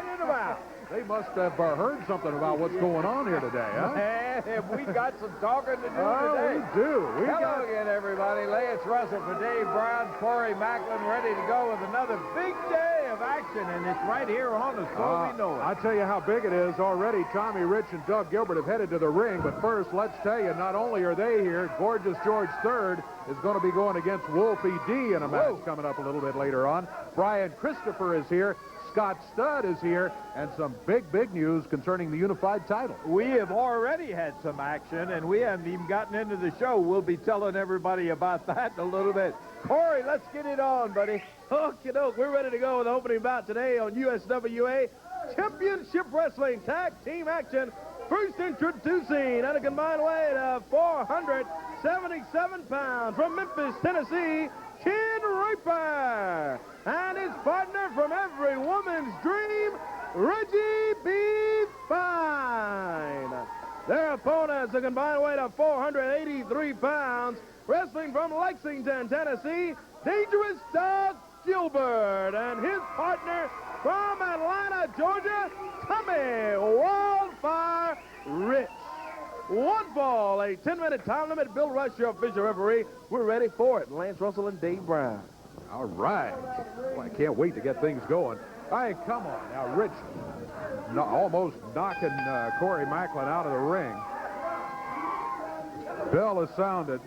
excited about? They must have heard something about what's going on here today, huh? And we got some talking to do today. We do. Hello again, everybody. Lance Russell for Dave Brown, Corey Macklin, ready to go with another big day of action, and it's right here on us, so we know it. I'll tell you how big it is already. Tommy Rich and Doug Gilbert have headed to the ring, but first, let's tell you, not only are they here, Gorgeous George III is going to be going against Wolfie D in a match coming up a little bit later on. Brian Christopher is here. Scott Studd is here, and some big news concerning the unified title. We have already had some action, and we haven't even gotten into the show. We'll be telling everybody about that in a little bit. Corey, let's get it on, buddy. Okie doke, we're ready to go with the opening bout today on USWA Championship Wrestling Tag Team Action. First introducing at a combined weight of 477 pounds from Memphis, Tennessee, Ken Raper. And his partner from every woman's dream, Reggie B. Fine. Their opponents, a combined weight of 483 pounds, wrestling from Lexington, Tennessee, Dangerous Doug Gilbert. And his partner from Atlanta, Georgia, Tommy Wildfire Rich. One fall, a 10-minute time limit. Bill Rush, your official referee. We're ready for it. Lance Russell and Dave Brown. All right. Well, I can't wait to get things going. All right, come on. Now, Rich almost knocking Corey Macklin out of the ring. Bell has sounded.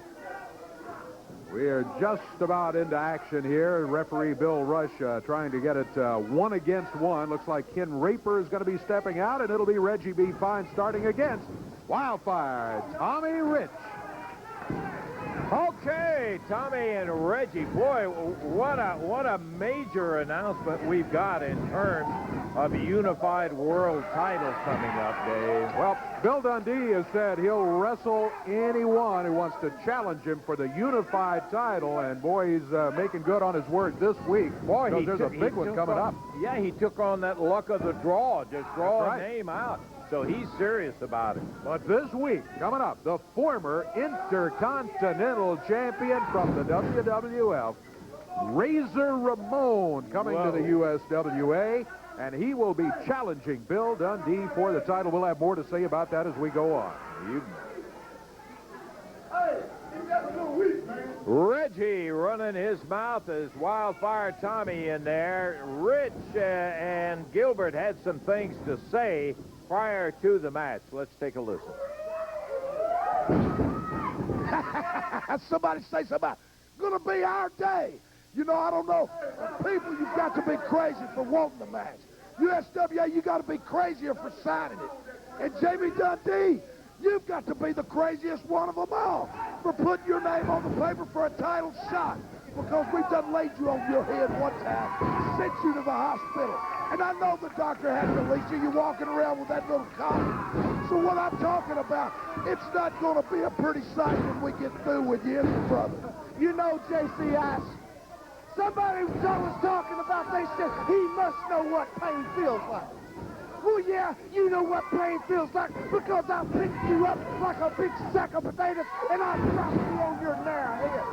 We are just about into action here. Referee Bill Rush trying to get it 1 against 1. Looks like Ken Raper is going to be stepping out, and it'll be Reggie B. Fine starting against Wildfire Tommy Rich. Okay, Tommy and Reggie, boy, what a major announcement we've got in terms of the unified world titles coming up, Dave. Well, Bill Dundee has said he'll wrestle anyone who wants to challenge him for the unified title, and boy, he's making good on his word this week. Boy, there's a big one coming up. Yeah, he took on that luck of the draw, just draw a name out. So he's serious about it. But this week, coming up, the former Intercontinental Champion from the WWF, Razor Ramon, coming to the USWA, and he will be challenging Bill Dundee for the title. We'll have more to say about that as we go on. Reggie running his mouth as Wildfire Tommy in there. Rich and Gilbert had some things to say prior to the match. Let's take a listen. Somebody say something about, gonna be our day. You know, I don't know. People, you've got to be crazy for wanting the match. USWA, you got to be crazier for signing it. And Jamie Dundee, you've got to be the craziest one of them all for putting your name on the paper for a title shot. Because we've done laid you on your head one time, sent you to the hospital. And I know the doctor had to release you. You're walking around with that little coffin. So what I'm talking about, it's not going to be a pretty sight when we get through with you, brother. You know, J.C. Ice, somebody was always talking about, they said, he must know what pain feels like. Well, yeah, you know what pain feels like because I picked you up like a big sack of potatoes and I dropped you on your narrow head.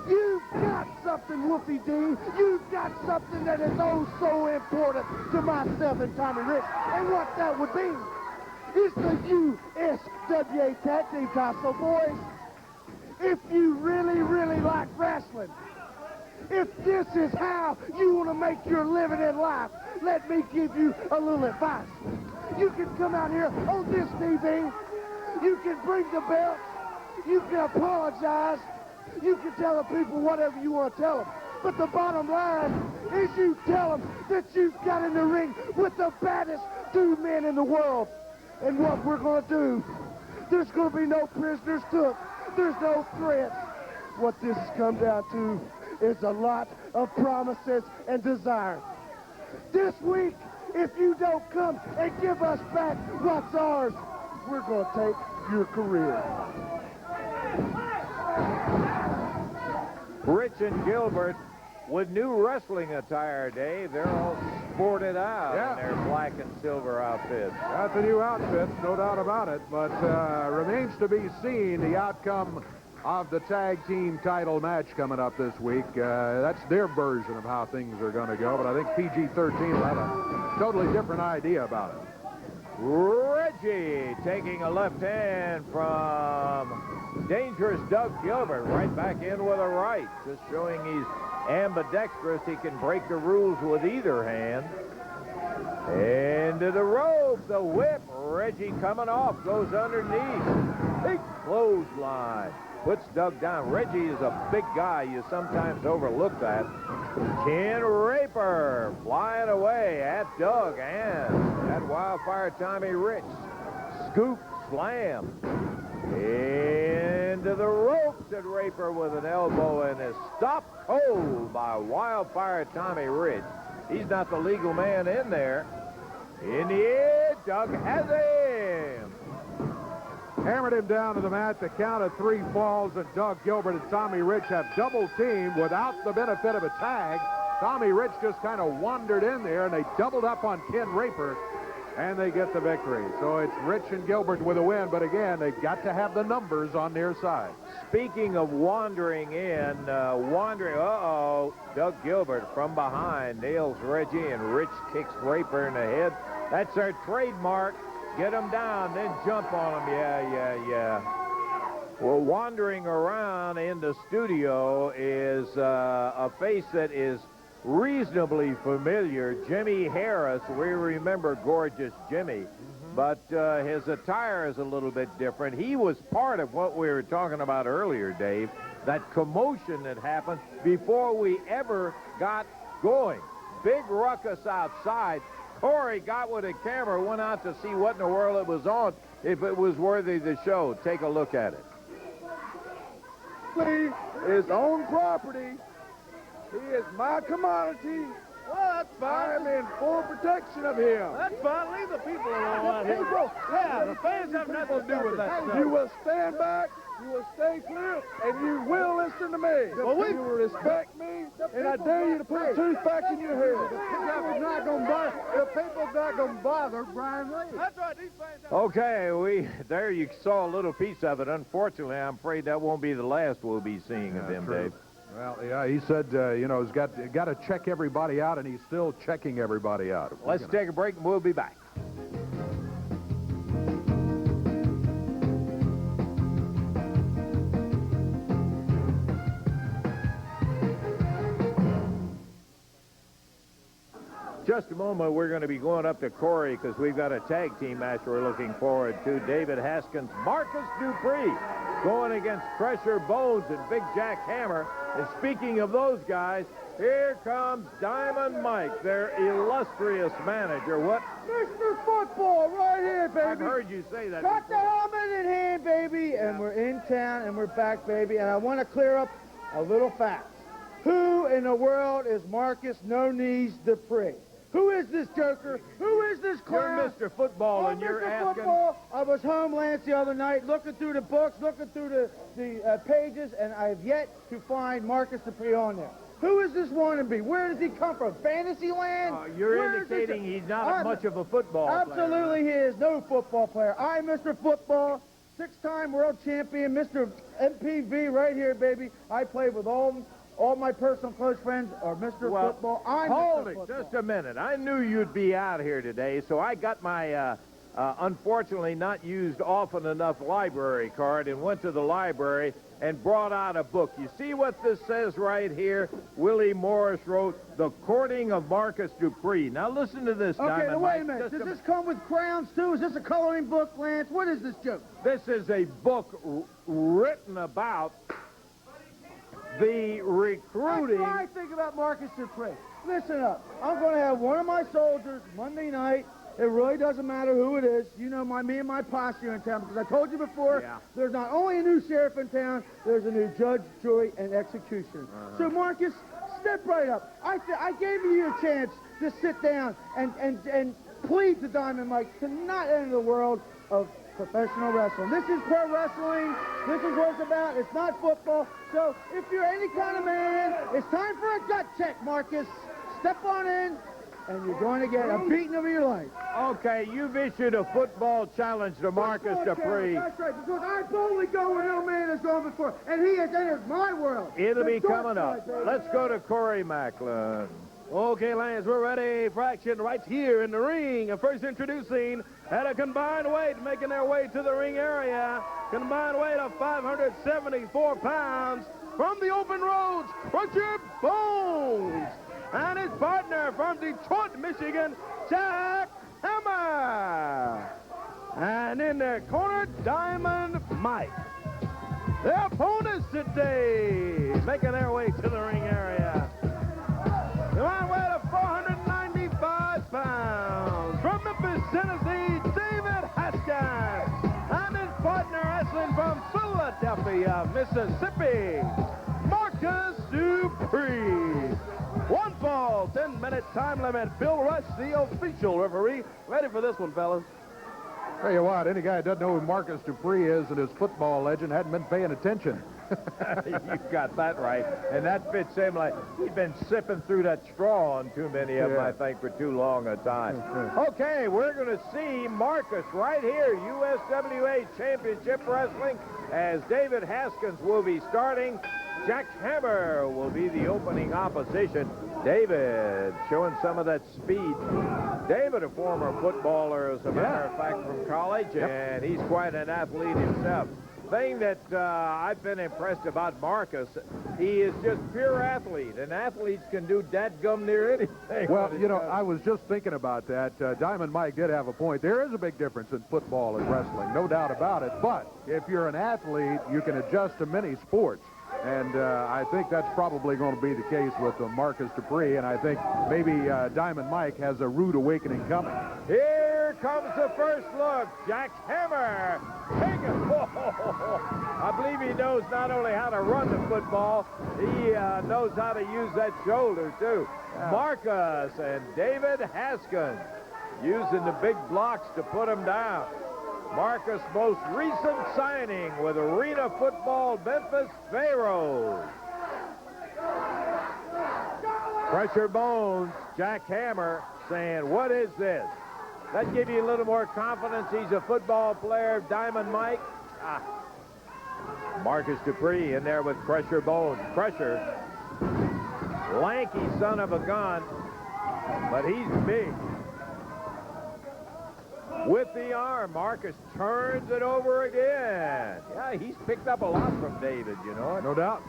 You've got something, Wolfie D. You've got something that is oh so important to myself and Tommy Rich. And what that would be is the USWA Tag Team title. So, boys, if you really like wrestling, if this is how you want to make your living in life, let me give you a little advice. You can come out here on this TV. You can bring the belts. You can apologize. You can tell the people whatever you want to tell them. But the bottom line is you tell them that you've got in the ring with the baddest two men in the world. And what we're going to do, there's going to be no prisoners took. There's no threats. What this has come down to is a lot of promises and desires. This week, if you don't come and give us back what's ours, we're going to take your career. Rich and Gilbert with new wrestling attire, Dave. They're all sported out in their black and silver outfits. That's a new outfit, no doubt about it, but remains to be seen the outcome of the tag team title match coming up this week. That's their version of how things are going to go, but I think PG-13 will have a totally different idea about it. Reggie taking a left hand from dangerous Doug Gilbert, right back in with a right, just showing he's ambidextrous. He can break the rules with either hand. Into the rope, the whip. Reggie coming off, goes underneath. Big clothesline. Puts Doug down. Reggie is a big guy. You sometimes overlook that. Ken Raper flying away at Doug and at Wildfire Tommy Rich. Scoop slam. Into the ropes at Raper with an elbow and is stopped cold by Wildfire Tommy Rich. He's not the legal man in there. In the air, Doug has him. Hammered him down to the mat. The count of 3 falls, and Doug Gilbert and Tommy Rich have double teamed without the benefit of a tag. Tommy Rich just kind of wandered in there, and they doubled up on Ken Raper, and they get the victory. So it's Rich and Gilbert with a win, but again, they've got to have the numbers on their side. Speaking of wandering in, uh-oh, Doug Gilbert from behind nails Reggie, and Rich kicks Raper in the head. That's our trademark. Get him down, then jump on him. Yeah. Well, wandering around in the studio is a face that is reasonably familiar. Jimmy Harris. We remember Gorgeous Jimmy, but his attire is a little bit different. He was part of what we were talking about earlier, Dave, that commotion that happened before we ever got going. Big ruckus outside. Corey got with a camera, went out to see what in the world it was on, if it was worthy of the show. Take a look at it. His own property. He is my commodity. Well, that's fine. I'm in full protection of him. That's fine. Leave the people alone out here. Yeah, the fans have nothing to do with that stuff. You will stand back, you will stay clear, and you will listen to me. Well, you will respect me, and I dare you to put a tooth back in your head. People's not going to bother. The people's not going to bother Brian Lee. That's right. These fans have... Okay, there you saw a little piece of it. Unfortunately, I'm afraid that won't be the last we'll be seeing of him, true. Dave. Well, yeah, he said, he's got to check everybody out, and he's still checking everybody out. Let's take a break, and we'll be back. Just a moment, we're going to be going up to Corey because we've got a tag team match we're looking forward to. David Haskins, Marcus Dupree going against Pressure Bones and Big Jack Hammer. And speaking of those guys, here comes Diamond Mike, their illustrious manager. What? Mr. Football, right here, baby. I've heard you say that Got the before. helmet in hand, baby, and we're in town, and we're back, baby. And I want to clear up a little fact. Who in the world is Marcus No Knees Dupree? Who is this joker? Who is this clown? You're Mr. Football, and you're Mr. asking... Football. I was home, Lance, the other night, looking through the books, looking through the pages, and I have yet to find Marcus Dupree on there. Who is this wannabe? Where does he come from? Fantasyland? You're indicating he's not much of a football player. Absolutely he is. No football player. I'm Mr. Football, 6-time world champion, Mr. MPV right here, baby. I play with all my personal close friends are Mr. Football. I'm Hold Mr. it Football. just a minute. I knew you'd be out here today, so I got my unfortunately not used often enough library card and went to the library and brought out a book. You see what this says right here? Willie Morris wrote The Courting of Marcus Dupree. Now listen to this, Okay, Diamond now wait a Mike. minute. Just Does this come with crowns, too? Is this a coloring book, Lance? What is this joke? This is a book written about the recruiting. That's what I think about Marcus Dupree. Listen up. I'm going to have one of my soldiers Monday night. It really doesn't matter who it is. You know me and my posse are in town because I told you before, there's not only a new sheriff in town, there's a new judge, jury, and executioner. So, Marcus, step right up. I gave you your chance to sit down and plead to Diamond Mike to not enter the world of professional wrestling. This is pro wrestling. This is what it's about. It's not football. So if you're any kind of man, it's time for a gut check, Marcus. Step on in and you're going to get a beating of your life. Okay, you've issued a football challenge to Marcus Dupree. That's right, because I boldly go where no man has gone before, and he has entered my world. It'll be The dark coming up. side, baby. Let's go to Corey Macklin. Okay, Lance, we're ready for action right here in the ring. And first introducing at a combined weight, making their way to the ring area. Combined weight of 574 pounds from the open roads, Crusher Bones. And his partner from Detroit, Michigan, Jack Hammer. And in their corner, Diamond Mike. Their opponents today, making their way to the ring area. Combined weight of 495 pounds. From Memphis, Tennessee, David Haskins. And his partner wrestling from Philadelphia, Mississippi, Marcus Dupree. One fall, 10-minute time limit. Bill Rush, the official referee. Ready for this one, fellas. Tell you what, any guy who doesn't know who Marcus Dupree is and his football legend hadn't been paying attention. You've got that right. And that fits him like he's been sipping through that straw on too many of them, I think, for too long a time. Okay, we're going to see Marcus right here, USWA Championship Wrestling, as David Haskins will be starting. Jack Hammer will be the opening opposition. David showing some of that speed. David, a former footballer, as a matter of fact, from college, and he's quite an athlete himself. Thing that I've been impressed about Marcus, he is just pure athlete, and athletes can do dadgum near anything. Well, you know, I was just thinking about that. Diamond Mike did have a point. There is a big difference in football and wrestling, no doubt about it. But if you're an athlete, you can adjust to many sports. And I think that's probably going to be the case with Marcus Dupree, and I think maybe Diamond Mike has a rude awakening coming. Here comes the first look. Jack Hammer. I believe he knows not only how to run the football, he knows how to use that shoulder, too. Marcus and David Haskins using the big blocks to put him down. Marcus' most recent signing with Arena Football Memphis Pharaohs. Crusher Bones, Jack Hammer saying, what is this? That give you a little more confidence he's a football player, Diamond Mike? Marcus Dupree in there with Crusher Bones. Crusher, lanky son of a gun, but he's big. With the arm, Marcus turns it over again. Yeah, he's picked up a lot from David, you know. No doubt.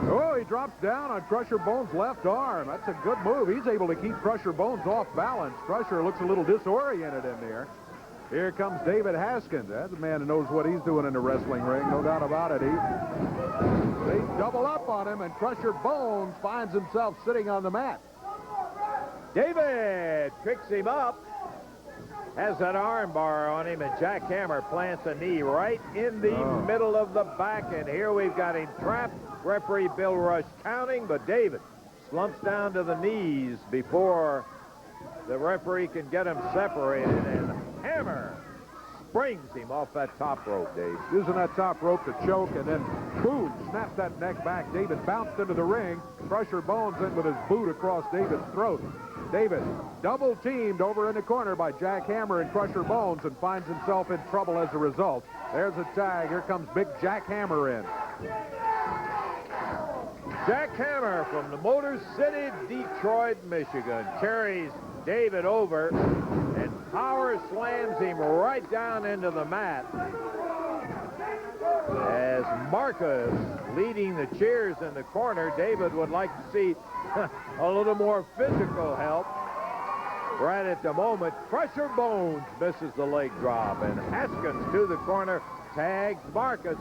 Oh, he drops down on Crusher Bones' left arm. That's a good move. He's able to keep Crusher Bones off balance. Crusher looks a little disoriented in there. Here comes David Haskins. That's a man who knows what he's doing in the wrestling ring, no doubt about it. They double up on him, and Crusher Bones finds himself sitting on the mat. David picks him up. Has that arm bar on him, and Jack Hammer plants a knee right in the middle of the back, and here we've got him trapped. Referee Bill Rush counting, but David slumps down to the knees before the referee can get him separated, and Hammer springs him off that top rope, Dave. Using that top rope to choke, and then, boom, snaps that neck back. David bounced into the ring. Crusher Bones in with his boot across David's throat. David double-teamed over in the corner by Jack Hammer and Crusher Bones and finds himself in trouble as a result. There's a tag. Here comes Big Jack Hammer in. Jack Hammer from the Motor City, Detroit, Michigan, carries David over and power slams him right down into the mat. As Marcus leading the cheers in the corner, David would like to see a little more physical help. Right at the moment, Crusher Bones misses the leg drop, and Haskins to the corner tags Marcus.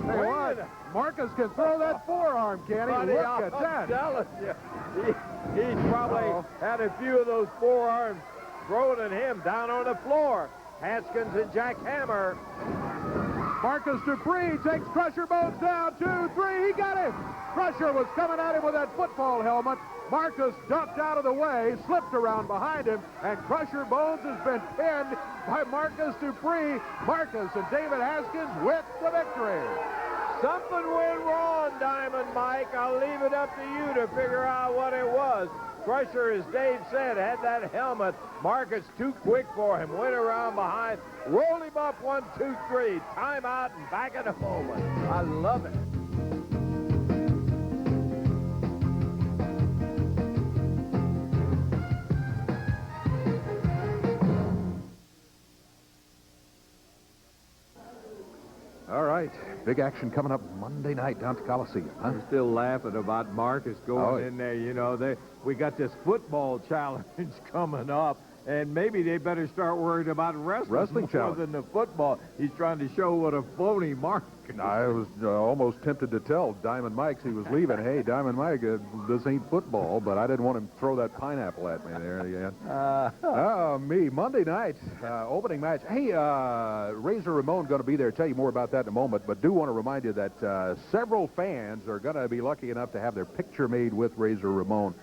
Hey, what? Marcus can throw that forearm, can he? Buddy, Look at I'm that. telling you, he's probably had a few of those forearms thrown at him down on the floor. Haskins and Jack Hammer. Marcus Dupree takes Crusher Bones down. 2, 3. He got him. Crusher was coming at him with that football helmet. Marcus ducked out of the way, slipped around behind him, and Crusher Bones has been pinned by Marcus Dupree. Marcus and David Haskins with the victory. Something went wrong, Diamond Mike. I'll leave it up to you to figure out what it was. Crusher, as Dave said, had that helmet. Marcus too quick for him. Went around behind, rolled him up 1, 2, 3. Timeout and back in a moment. I love it. All right, big action coming up Monday night down at the Coliseum. Huh? I'm still laughing about Marcus going Oh, in there. You know, we got this football challenge coming up, and maybe they better start worrying about wrestling more challenge. than the football. He's trying to show what a phony Marcus is. I was almost tempted to tell Diamond Mike's he was leaving. Hey, Diamond Mike, this ain't football, but I didn't want him to throw that pineapple at me there. Yeah. Me. Monday night, opening match. Hey, Razor Ramon going to be there. Tell you more about that in a moment, but do want to remind you that several fans are going to be lucky enough to have their picture made with Razor Ramon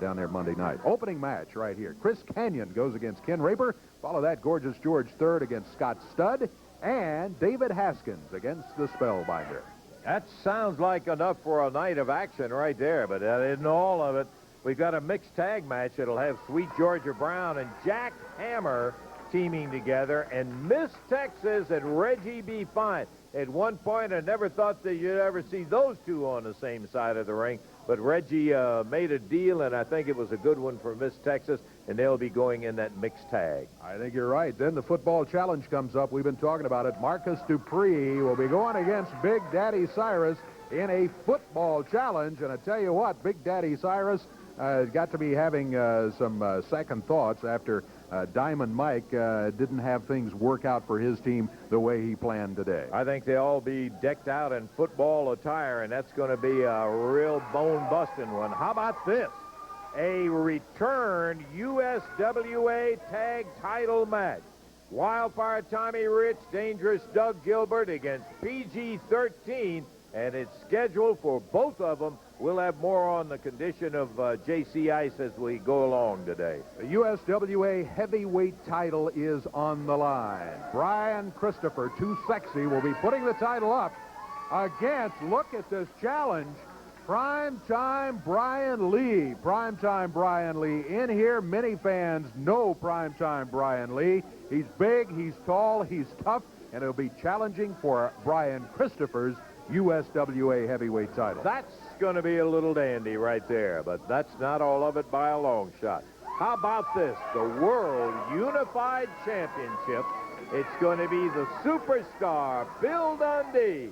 down there Monday night. Opening match right here. Chris Canyon goes against Ken Raper. Follow that, Gorgeous George III against Scott Studd. And David Haskins against the Spellbinder. That sounds like enough for a night of action right there, but that isn't all of it. We've got a mixed tag match that'll have Sweet Georgia Brown and Jack Hammer teaming together, and Miss Texas and Reggie B. Fine. At one point, I never thought that you'd ever see those two on the same side of the ring, but Reggie made a deal, and I think it was a good one for Miss Texas, and they'll be going in that mixed tag. I think you're right. Then the football challenge comes up. We've been talking about it. Marcus Dupree will be going against Big Daddy Cyrus in a football challenge, and I tell you what, Big Daddy Cyrus got to be having some second thoughts after Diamond Mike didn't have things work out for his team the way he planned today. I think they'll all be decked out in football attire, and that's going to be a real bone-busting one. How about this? A return USWA tag title match. Wildfire Tommy Rich, Dangerous Doug Gilbert against PG-13, and it's scheduled for both of them. We'll have more on the condition of JC Ice as we go along today. The USWA heavyweight title is on the line. Brian Christopher, Too Sexy, will be putting the title up against, look at this challenge, Primetime Brian Lee. Primetime Brian Lee in here. Many fans know Primetime Brian Lee. He's big, he's tall, he's tough, and he'll be challenging for Brian Christopher's USWA heavyweight title. That's going to be a little dandy right there, but that's not all of it by a long shot. How about this? The World Unified Championship. It's going to be the superstar Bill Dundee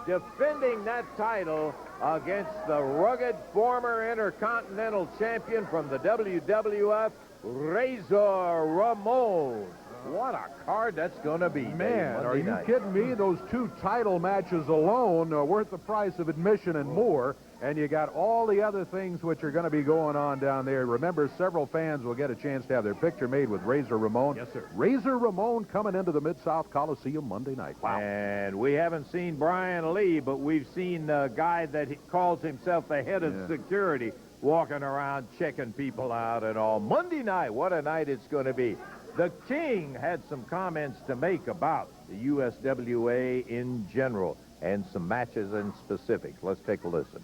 defending that title against the rugged former Intercontinental Champion from the WWF, Razor Ramon. What a card that's going to be. Man, are you kidding me? Those two title matches alone are worth the price of admission and more. And you got all the other things which are going to be going on down there. Remember, several fans will get a chance to have their picture made with Razor Ramon. Yes, sir. Razor Ramon coming into the Mid-South Coliseum Monday night. Wow. And we haven't seen Brian Lee, but we've seen a guy that calls himself the head of security walking around checking people out and all. Monday night, what a night it's going to be. The King had some comments to make about the USWA in general and some matches in specifics. Let's take a listen.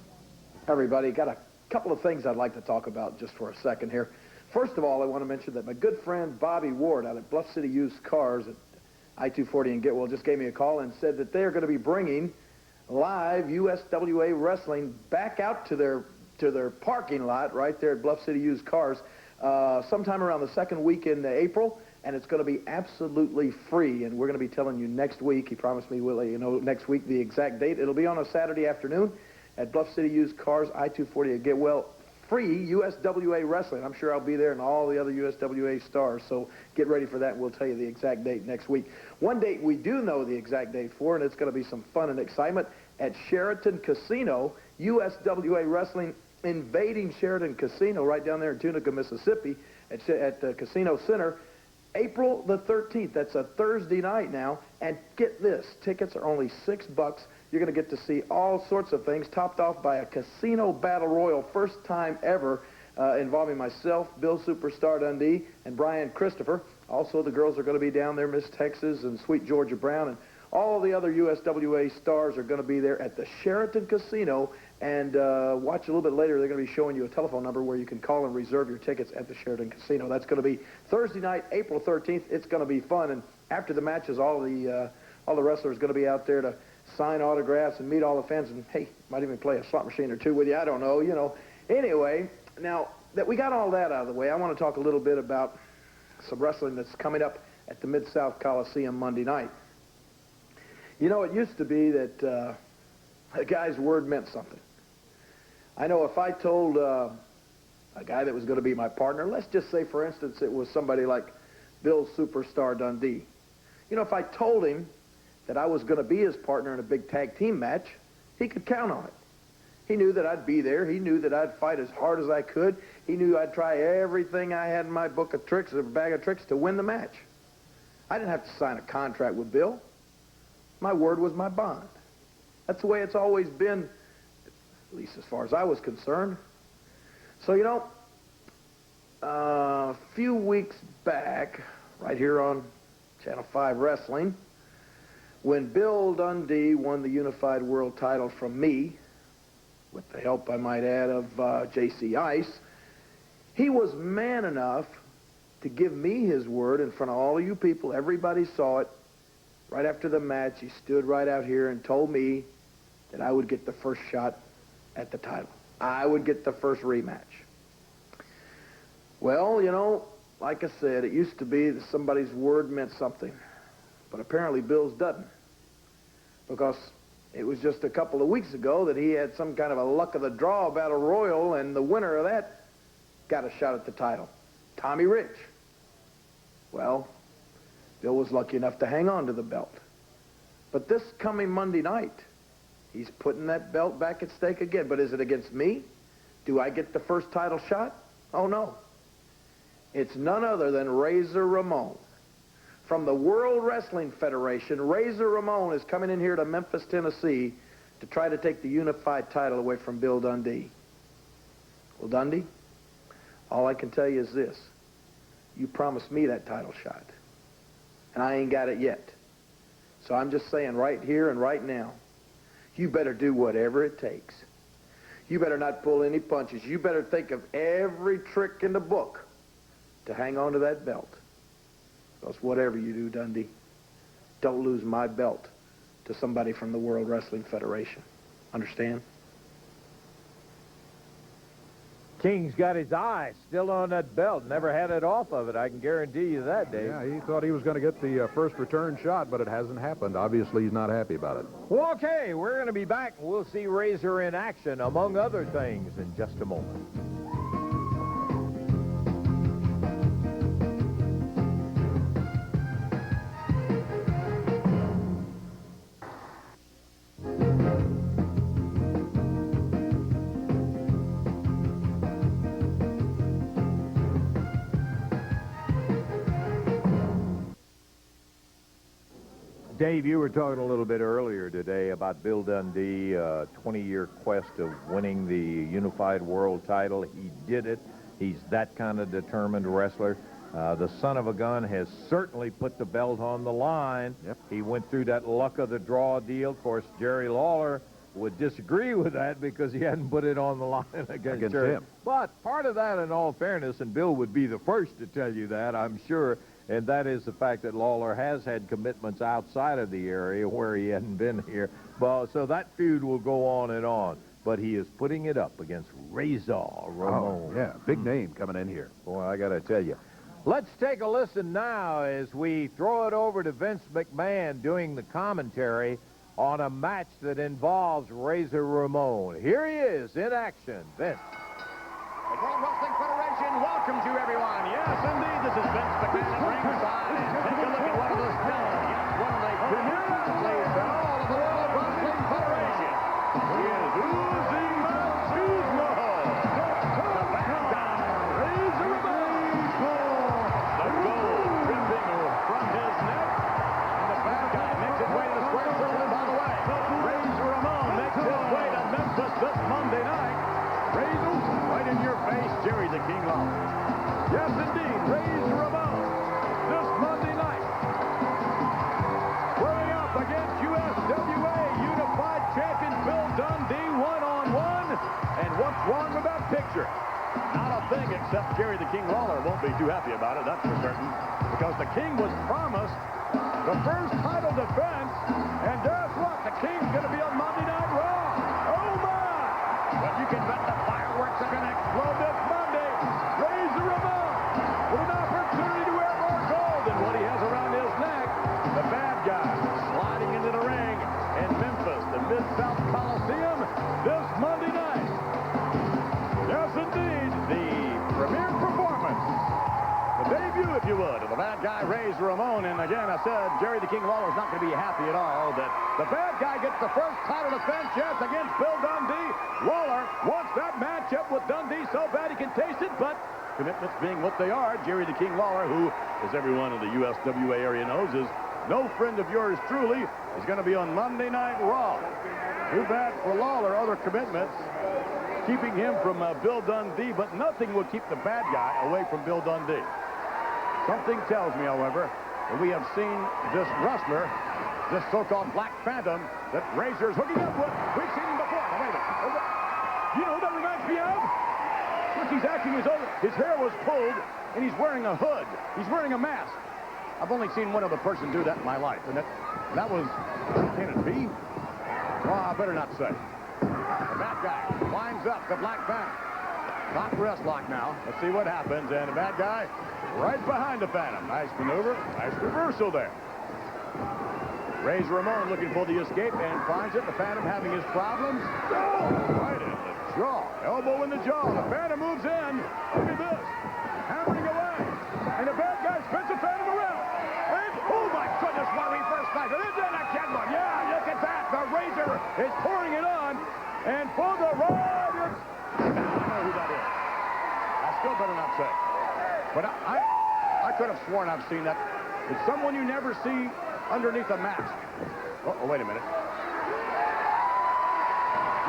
Everybody, got a couple of things I'd like to talk about just for a second here. First of all, I want to mention that my good friend Bobby Ward out at Bluff City Used Cars at I-240 and Getwell just gave me a call and said that they are going to be bringing live USWA wrestling back out to their parking lot right there at Bluff City Used Cars sometime around the second week in April, and it's going to be absolutely free, and we're going to be telling you next week. He promised me we'll let you know next week the exact date. It'll be on a Saturday afternoon at Bluff City Used Cars, I-240 at Getwell. Free USWA wrestling. I'm sure I'll be there and all the other USWA stars, so get ready for that, and we'll tell you the exact date next week. One date we do know the exact date for, and it's going to be some fun and excitement at Sheraton Casino. USWA wrestling invading Sheraton Casino right down there in Tunica, Mississippi at the Casino Center. April the 13th. That's a Thursday night now. And get this, tickets are only $6. You're going to get to see all sorts of things, topped off by a casino battle royal, first time ever, involving myself, Bill Superstar Dundee, and Brian Christopher. Also, the girls are going to be down there, Miss Texas and Sweet Georgia Brown, and All the other USWA stars are going to be there at the Sheraton Casino. And watch a little bit later, they're going to be showing you a telephone number where you can call and reserve your tickets at the Sheraton Casino. That's going to be Thursday night, April 13th. It's going to be fun. And after the matches, all the wrestlers are going to be out there to sign autographs and meet all the fans. And, hey, might even play a slot machine or two with you. I don't know, you know. Anyway, now that we got all that out of the way, I want to talk a little bit about some wrestling that's coming up at the Mid-South Coliseum Monday night. You know, it used to be that a guy's word meant something. I know if I told a guy that was going to be my partner, let's just say, for instance, it was somebody like Bill Superstar Dundee. You know, if I told him that I was going to be his partner in a big tag team match, he could count on it. He knew that I'd be there. He knew that I'd fight as hard as I could. He knew I'd try everything I had in my book of tricks, a bag of tricks, to win the match. I didn't have to sign a contract with Bill. My word was my bond. That's the way it's always been, at least as far as I was concerned. So, you know, a few weeks back, right here on Channel 5 Wrestling, when Bill Dundee won the Unified World title from me, with the help, I might add, of J.C. Ice, he was man enough to give me his word in front of all of you people. Everybody saw it. Right after the match, he stood right out here and told me that I would get the first shot at the title. I would get the first rematch. Well, you know, like I said, it used to be that somebody's word meant something. But apparently Bill's doesn't. Because it was just a couple of weeks ago that he had some kind of a luck of the draw battle royal, and the winner of that got a shot at the title. Tommy Rich. Well, Bill was lucky enough to hang on to the belt. But this coming Monday night, he's putting that belt back at stake again. But is it against me? Do I get the first title shot? Oh, no. It's none other than Razor Ramon. From the World Wrestling Federation, Razor Ramon is coming in here to Memphis, Tennessee to try to take the unified title away from Bill Dundee. Well, Dundee, all I can tell you is this. You promised me that title shot, and I ain't got it yet. So I'm just saying right here and right now, you better do whatever it takes. You better not pull any punches. You better think of every trick in the book to hang on to that belt. Because whatever you do, Dundee, don't lose my belt to somebody from the World Wrestling Federation. Understand? King's got his eye still on that belt. Never had it off of it. I can guarantee you that, Dave. Yeah, he thought he was going to get the first return shot, but it hasn't happened. Obviously, he's not happy about it. Well, okay, we're going to be back, and we'll see Razor in action, among other things, in just a moment. Dave, you were talking a little bit earlier today about Bill Dundee, 20-year quest of winning the Unified World title. He did it. He's that kind of determined wrestler. The son of a gun has certainly put the belt on the line. Yep. He went through that luck of the draw deal. Of course, Jerry Lawler would disagree with that because he hadn't put it on the line against him. But part of that, in all fairness, and Bill would be the first to tell you that, I'm sure, and that is the fact that Lawler has had commitments outside of the area where he hadn't been here. Well, so that feud will go on and on. But he is putting it up against Razor Ramon. Oh, yeah, big name coming in here. Boy, I got to tell you. Let's take a listen now as we throw it over to Vince McMahon doing the commentary on a match that involves Razor Ramon. Here he is in action. Vince. The World Wrestling Federation welcomes you, everyone. Yes, indeed, this is Vince McMahon at ringside. And take a look at one of the stars, yes, one of the premier athletes in all of the World Wrestling Federation. He is Uzi Machismo. The bad guy, Razor Ramon. The gold dripping from his neck. And the bad guy makes his way to the square circle. And by the way, Razor Ramon makes his way to Memphis this Monday night. Razor, right in your face, Jerry the King Lawler. Yes, indeed, Razor Ramon. curtain because the King was promised the first title defense, and guess what? The King's going to be on Monday Night Raw. Oh, my! But you can bet the fireworks are going to explode this Monday. Razor Ramon with an opportunity to wear more gold than what he has around his neck. The bad guy sliding into the ring in Memphis, the Mid-South Coliseum, this Monday night. Yes, indeed, the premier performance. The debut, if you would, of the bad guy, Razor Ramon. And again, I said, Jerry the King Lawler is not going to be happy at all that the bad guy gets the first title defense, yes, against Bill Dundee. Lawler wants that matchup with Dundee so bad he can taste it, but commitments being what they are, Jerry the King Lawler, who, as everyone in the USWA area knows, is no friend of yours truly, is going to be on Monday Night Raw. Too bad for Lawler, other commitments keeping him from Bill Dundee, but nothing will keep the bad guy away from Bill Dundee. Something tells me, however, that we have seen this wrestler, this so-called Black Phantom, that Razor's hooking up with. We've seen him before. Now, wait a minute. You know who that reminds me of? Look, he's acting as though his hair was pulled, and he's wearing a hood. He's wearing a mask. I've only seen one other person do that in my life, and that was, can it be? Well, I better not say. The bad guy winds up the Black Phantom. Top wrist lock now. Let's see what happens. And the bad guy right behind the Phantom. Nice maneuver. Nice reversal there. Razor Ramon looking for the escape and finds it. The Phantom having his problems. Oh, right in the jaw. Elbow in the jaw. The Phantom moves in. Look at this. Hammering away. And the bad guy spins the Phantom around. And, oh my goodness, what we first night. And then a kid one. Yeah, look at that. The Razor is pouring it on. And for the ride, it's... I know who that is. I still better not say. But I could have sworn I've seen that. It's someone you never see underneath a mask. Oh, wait a minute.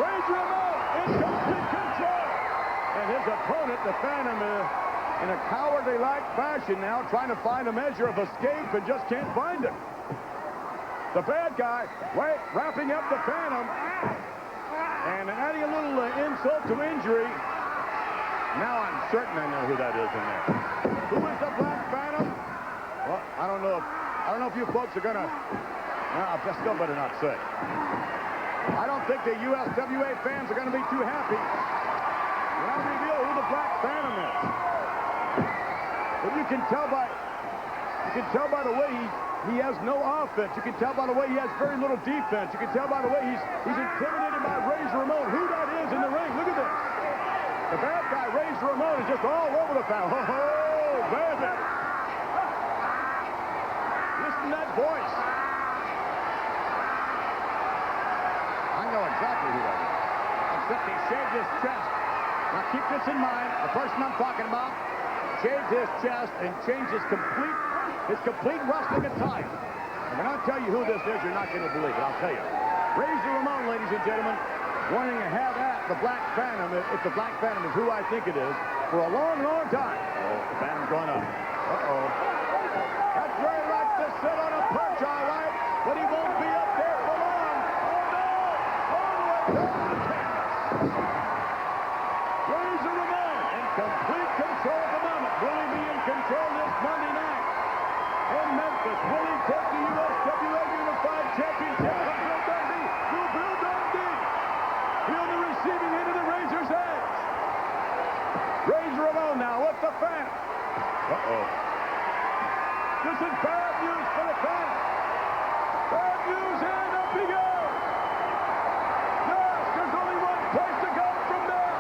Razor Ramon in complete control. And his opponent, the Phantom, in a cowardly-like fashion now, trying to find a measure of escape and just can't find it. The bad guy, wrapping up the Phantom. And adding a little insult to injury. Now I'm certain I know who that is in there. Who is the Black Phantom? Well, I don't know if you folks are going to... No, I still better not say. I don't think the USWA fans are going to be too happy when I reveal who the Black Phantom is. But you can tell by the way he has no offense. You can tell by the way he has very little defense. You can tell by the way he's intimidated by Razor Ramon. Who that is in the ring. Look at this. The bad guy, Razor Ramon, is just all over the town. Oh, baby. Listen to that voice. I know exactly who that is. Except he shaved his chest. Now keep this in mind. The person I'm talking about shaved his chest and changed his complete wrestling attire. And when I tell you who this is, you're not going to believe it. I'll tell you. Razor Ramon, ladies and gentlemen, wanting to have at the Black Phantom, if the Black Phantom is who I think it is, for a long, long time. Oh, the Phantom's going up. Uh-oh. That's where he likes to sit on a perch, all right, but he won't be up there for long. Oh, no! All the way down the canvas. Razor Ramon in complete control at the moment. Will he be in control this Monday night? In Memphis, will he take the USWA Unified Championship from Bill Dundee? Will Bill Dundee feel the receiving end of the Razor's edge? Razor Ramon now with the Phantom. Uh-oh. This is bad news for the Phantom. Bad news, and up he goes. Yes, there's only one place to go from there.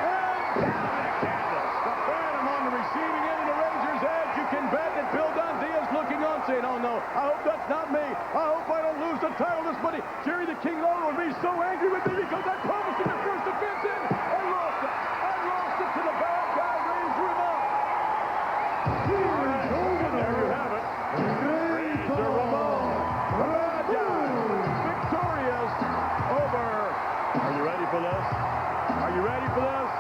And down the canvas. The Phantom on the receiving end of the Razor's edge. You can bet that Bill Dundee is looking on saying, oh no, I hope that's not me. I hope I don't lose the title this Monday. Jerry the King Lawler would be so angry with me because I promised him the first defense in. I lost it. I lost it to the bad guy, Razor Ramon. There you have it. Razor Ramon, the bad guy, victorious over. Are you ready for this? Are you ready for this?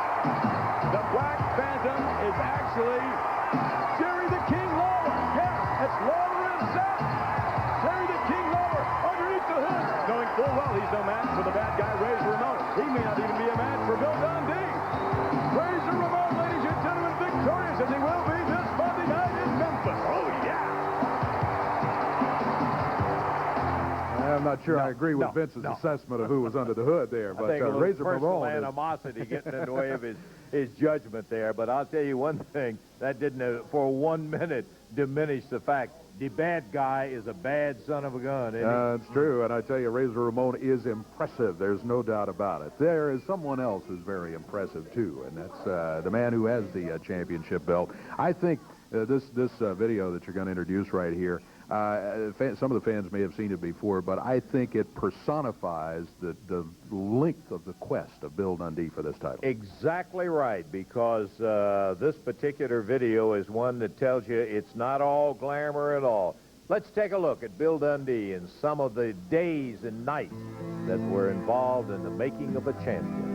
The Black Phantom is actually Jerry the King Lawler. Yes, it's Lawler himself. Jerry the King Lawler underneath the hood. Knowing full well he's no match for the bad guy, Razor Ramon. He may not even be a match for Bill Dundee. Razor Ramon, ladies and gentlemen, not sure I agree with Vince's assessment of who was under the hood there, but I think Razor personal Ramon animosity getting in the way of his judgment there. But I'll tell you one thing, that didn't for 1 minute diminish the fact the bad guy is a bad son of a gun, isn't he? It's true, and I tell you, Razor Ramon is impressive. There's no doubt about it. There is someone else who's very impressive, too, and that's the man who has the championship belt. I think this video that you're going to introduce right here, some of the fans may have seen it before, but I think it personifies the length of the quest of Bill Dundee for this title. Exactly right, because this particular video is one that tells you it's not all glamour at all. Let's take a look at Bill Dundee and some of the days and nights that were involved in the making of a champion.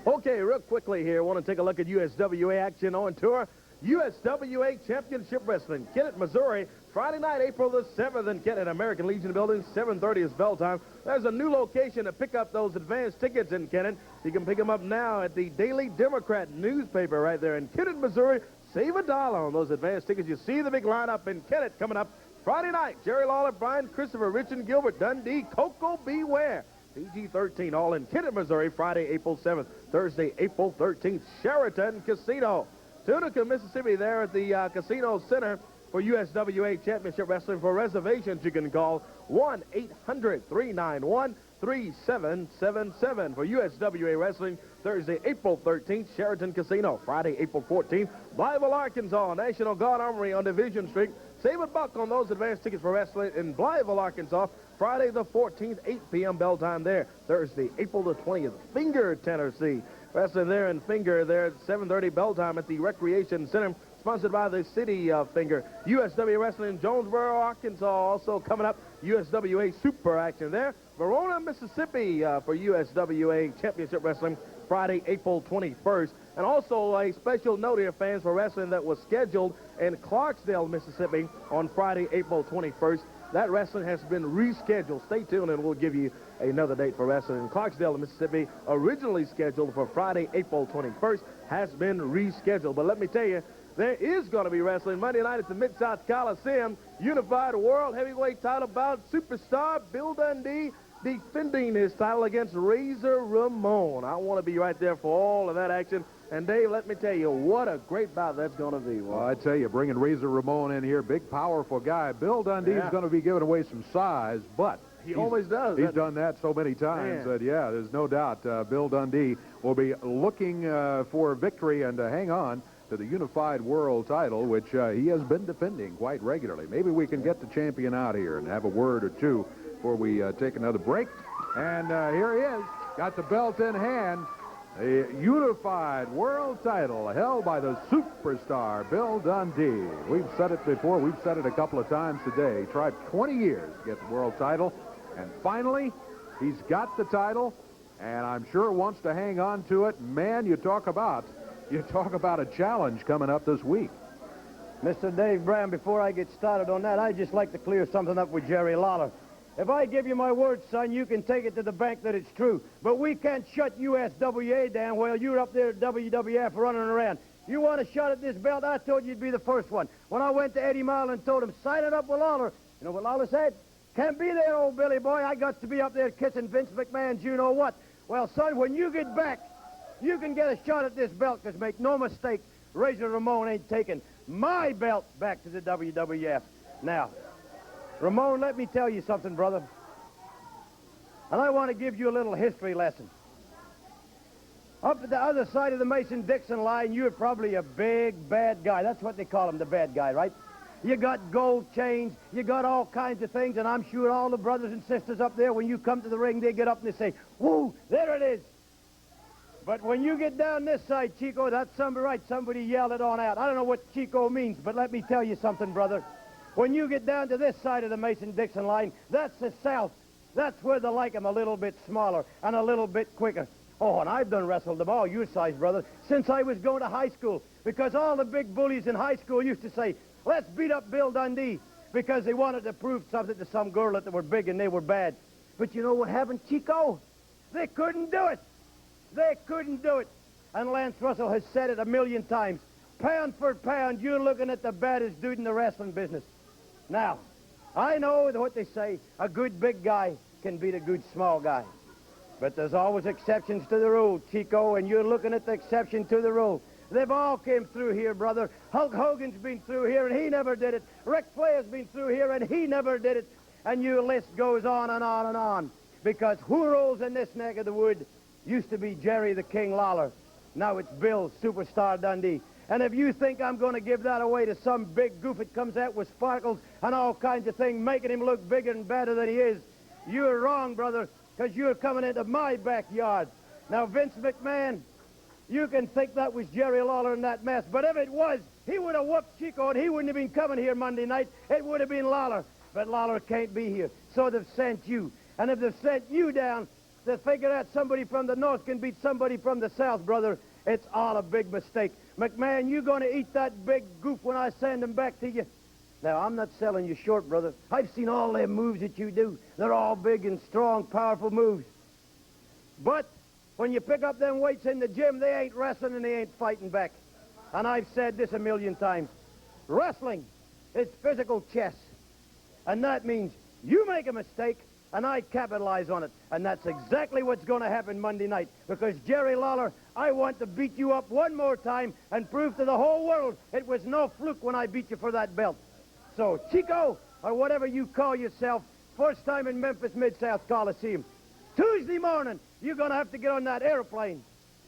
Okay, real quickly here, I want to take a look at USWA action on tour. USWA Championship Wrestling, Kennett, Missouri, Friday night, April the 7th in Kennett, American Legion Building, 7:30 is bell time. There's a new location to pick up those advance tickets in Kennett. You can pick them up now at the Daily Democrat newspaper right there in Kennett, Missouri. Save $1 on those advance tickets. You see the big lineup in Kennett coming up Friday night. Jerry Lawler, Brian Christopher, Rich and Gilbert, Dundee, Coco Beware. PG-13, all in Kennett, Missouri, Friday, April 7th. Thursday, April 13th, Sheraton Casino. Tunica, Mississippi, there at the Casino Center for USWA Championship Wrestling. For reservations, you can call 1-800-391-3777. For USWA Wrestling, Thursday, April 13th, Sheraton Casino. Friday, April 14th, Blytheville, Arkansas, National Guard Armory on Division Street. Save a buck on those advanced tickets for wrestling in Blytheville, Arkansas. Friday the 14th, 8 p.m. bell time there. Thursday, April the 20th, Finger, Tennessee. Wrestling there in Finger there at 7:30 bell time at the Recreation Center, sponsored by the city of Finger. USWA Wrestling in Jonesboro, Arkansas, also coming up. USWA Super Action there. Verona, Mississippi for USWA Championship Wrestling, Friday, April 21st. And also a special note here, fans, for wrestling that was scheduled in Clarksdale, Mississippi on Friday, April 21st. That wrestling has been rescheduled. Stay tuned and we'll give you another date for wrestling in Clarksdale, Mississippi. Originally scheduled for Friday, April 21st, has been rescheduled. But let me tell you, there is going to be wrestling Monday night at the Mid-South Coliseum. Unified World Heavyweight title bout. Superstar Bill Dundee defending his title against Razor Ramon. I want to be right there for all of that action. And, Dave, let me tell you, what a great bout that's going to be. Well, I tell you, bringing Razor Ramon in here, big, powerful guy. Bill Dundee's going to be giving away some size, but he always does. He's done that so many times that, yeah, there's no doubt Bill Dundee will be looking for victory and to hang on to the Unified World title, which he has been defending quite regularly. Maybe we can get the champion out here and have a word or two before we take another break. And here he is, got the belt in hand. A Unified World title held by the superstar Bill Dundee. We've said it before. We've said it a couple of times today. He tried 20 years to get the world title, and finally, he's got the title, and I'm sure wants to hang on to it. Man, you talk about a challenge coming up this week. Mr. Dave Brown, before I get started on that, I'd just like to clear something up with Jerry Lawler. If I give you my word, son, you can take it to the bank that it's true. But we can't shut USWA down while you're up there at WWF running around. You want a shot at this belt? I told you you'd be the first one. When I went to Eddie Marlin and told him, sign it up with Lawler, you know what Lawler said? Can't be there, old Billy boy. I got to be up there kissing Vince McMahon's you-know-what. Well, son, when you get back, you can get a shot at this belt, because make no mistake, Razor Ramon ain't taking my belt back to the WWF. Now, Ramon, let me tell you something, brother. And I want to give you a little history lesson. Up at the other side of the Mason-Dixon line, you're probably a big, bad guy. That's what they call him, the bad guy, right? You got gold chains, you got all kinds of things, and I'm sure all the brothers and sisters up there, when you come to the ring, they get up and they say, woo, there it is. But when you get down this side, Chico, that's somebody right. Somebody yelled it on out. I don't know what Chico means, but let me tell you something, brother. When you get down to this side of the Mason-Dixon line, that's the South. That's where they like them a little bit smaller and a little bit quicker. Oh, and I've done wrestled them all, your size, brother, since I was going to high school, because all the big bullies in high school used to say, let's beat up Bill Dundee, because they wanted to prove something to some girl that they were big and they were bad. But you know what happened, Chico? They couldn't do it. They couldn't do it. And Lance Russell has said it a million times. Pound for pound, you're looking at the baddest dude in the wrestling business. Now, I know what they say, a good big guy can beat a good small guy. But there's always exceptions to the rule, Chico, and you're looking at the exception to the rule. They've all came through here, brother. Hulk Hogan's been through here, and he never did it. Ric Flair's been through here, and he never did it. And your list goes on and on and on. Because who rolls in this neck of the wood used to be Jerry the King Lawler. Now it's Bill Superstar Dundee. And if you think I'm going to give that away to some big goof that comes out with sparkles and all kinds of things, making him look bigger and better than he is, you're wrong, brother, because you're coming into my backyard. Now, Vince McMahon, you can think that was Jerry Lawler in that mess, but if it was, he would have whooped Chico, and he wouldn't have been coming here Monday night. It would have been Lawler. But Lawler can't be here, so they've sent you. And if they've sent you down to figure out somebody from the north can beat somebody from the south, brother, it's all a big mistake. McMahon, you're going to eat that big goof when I send him back to you. Now, I'm not selling you short, brother. I've seen all them moves that you do. They're all big and strong, powerful moves. But when you pick up them weights in the gym, they ain't wrestling and they ain't fighting back. And I've said this a million times. Wrestling is physical chess. And that means you make a mistake, and I capitalize on it. And that's exactly what's going to happen Monday night. Because, Jerry Lawler, I want to beat you up one more time and prove to the whole world it was no fluke when I beat you for that belt. So, Chico, or whatever you call yourself, first time in Memphis Mid-South Coliseum. Tuesday morning, you're going to have to get on that airplane.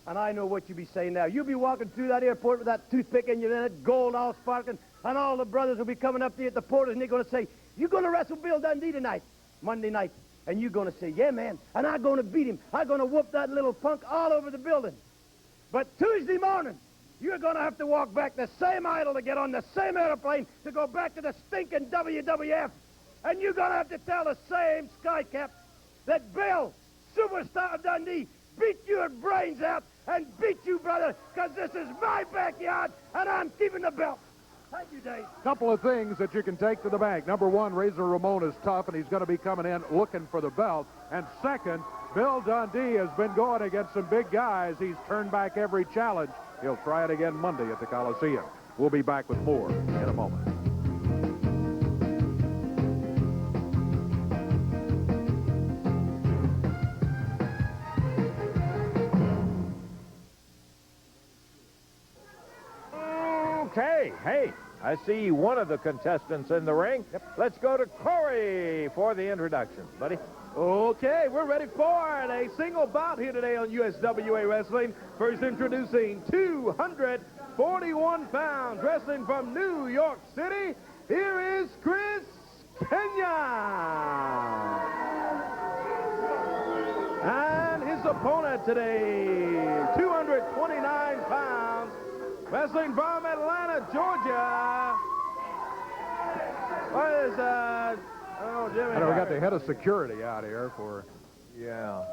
And I know what you'll be saying now. You'll be walking through that airport with that toothpick in your head, gold all sparkling, and all the brothers will be coming up to you at the porters, and they're going to say, you're going to wrestle Bill Dundee tonight, Monday night. And you're going to say, yeah, man, and I'm going to beat him. I'm going to whoop that little punk all over the building. But Tuesday morning, you're going to have to walk back the same aisle to get on the same airplane to go back to the stinking WWF. And you're going to have to tell the same skycap that Bill, Superstar Dundee, beat your brains out and beat you, brother, because this is my backyard, and I'm keeping the belt. Thank you, Dave. Couple of things that you can take to the bank. Number one, Razor Ramon is tough, and he's going to be coming in looking for the belt. And second, Bill Dundee has been going against some big guys. He's turned back every challenge. He'll try it again Monday at the Coliseum. We'll be back with more in a moment. Okay, hey, I see one of the contestants in the ring. Yep. Let's go to Corey for the introduction, buddy. Okay, we're ready for a single bout here today on USWA Wrestling. First introducing 241 pounds, wrestling from New York City. Here is Chris Kenya. And his opponent today, 229 pounds, wrestling from Atlanta, Georgia. What is oh, Jimmy. I know we got the head of security out here for... Yeah.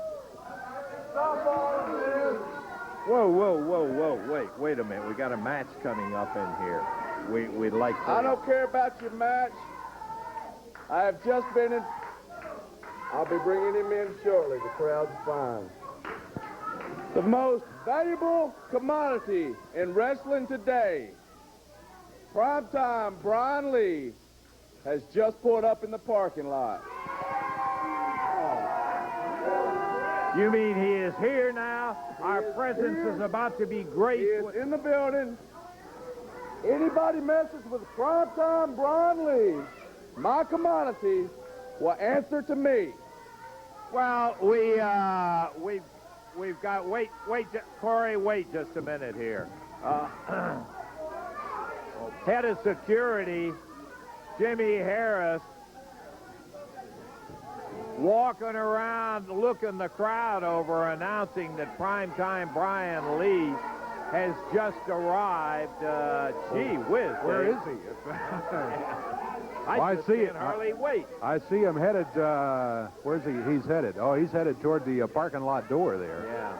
Whoa, wait a minute. We got a match coming up in here. We'd like to... I don't care about your match. I have just been in... I'll be bringing him in shortly. The crowd's fine. The most valuable commodity in wrestling today, primetime Brian Lee, has just pulled up in the parking lot. You mean he is here now? Our presence is about to be great. He is in the building. Anybody messes with primetime Brian Lee, my commodity, will answer to me. Well, we've got, wait, Corey, wait just a minute here. Head of security, Jimmy Harris, walking around looking the crowd over, announcing that primetime Brian Lee has just arrived. Gee whiz. Where is he? I see it. Hardly wait. I see him headed, where's he? He's headed. Oh, he's headed toward the parking lot door there. Yeah.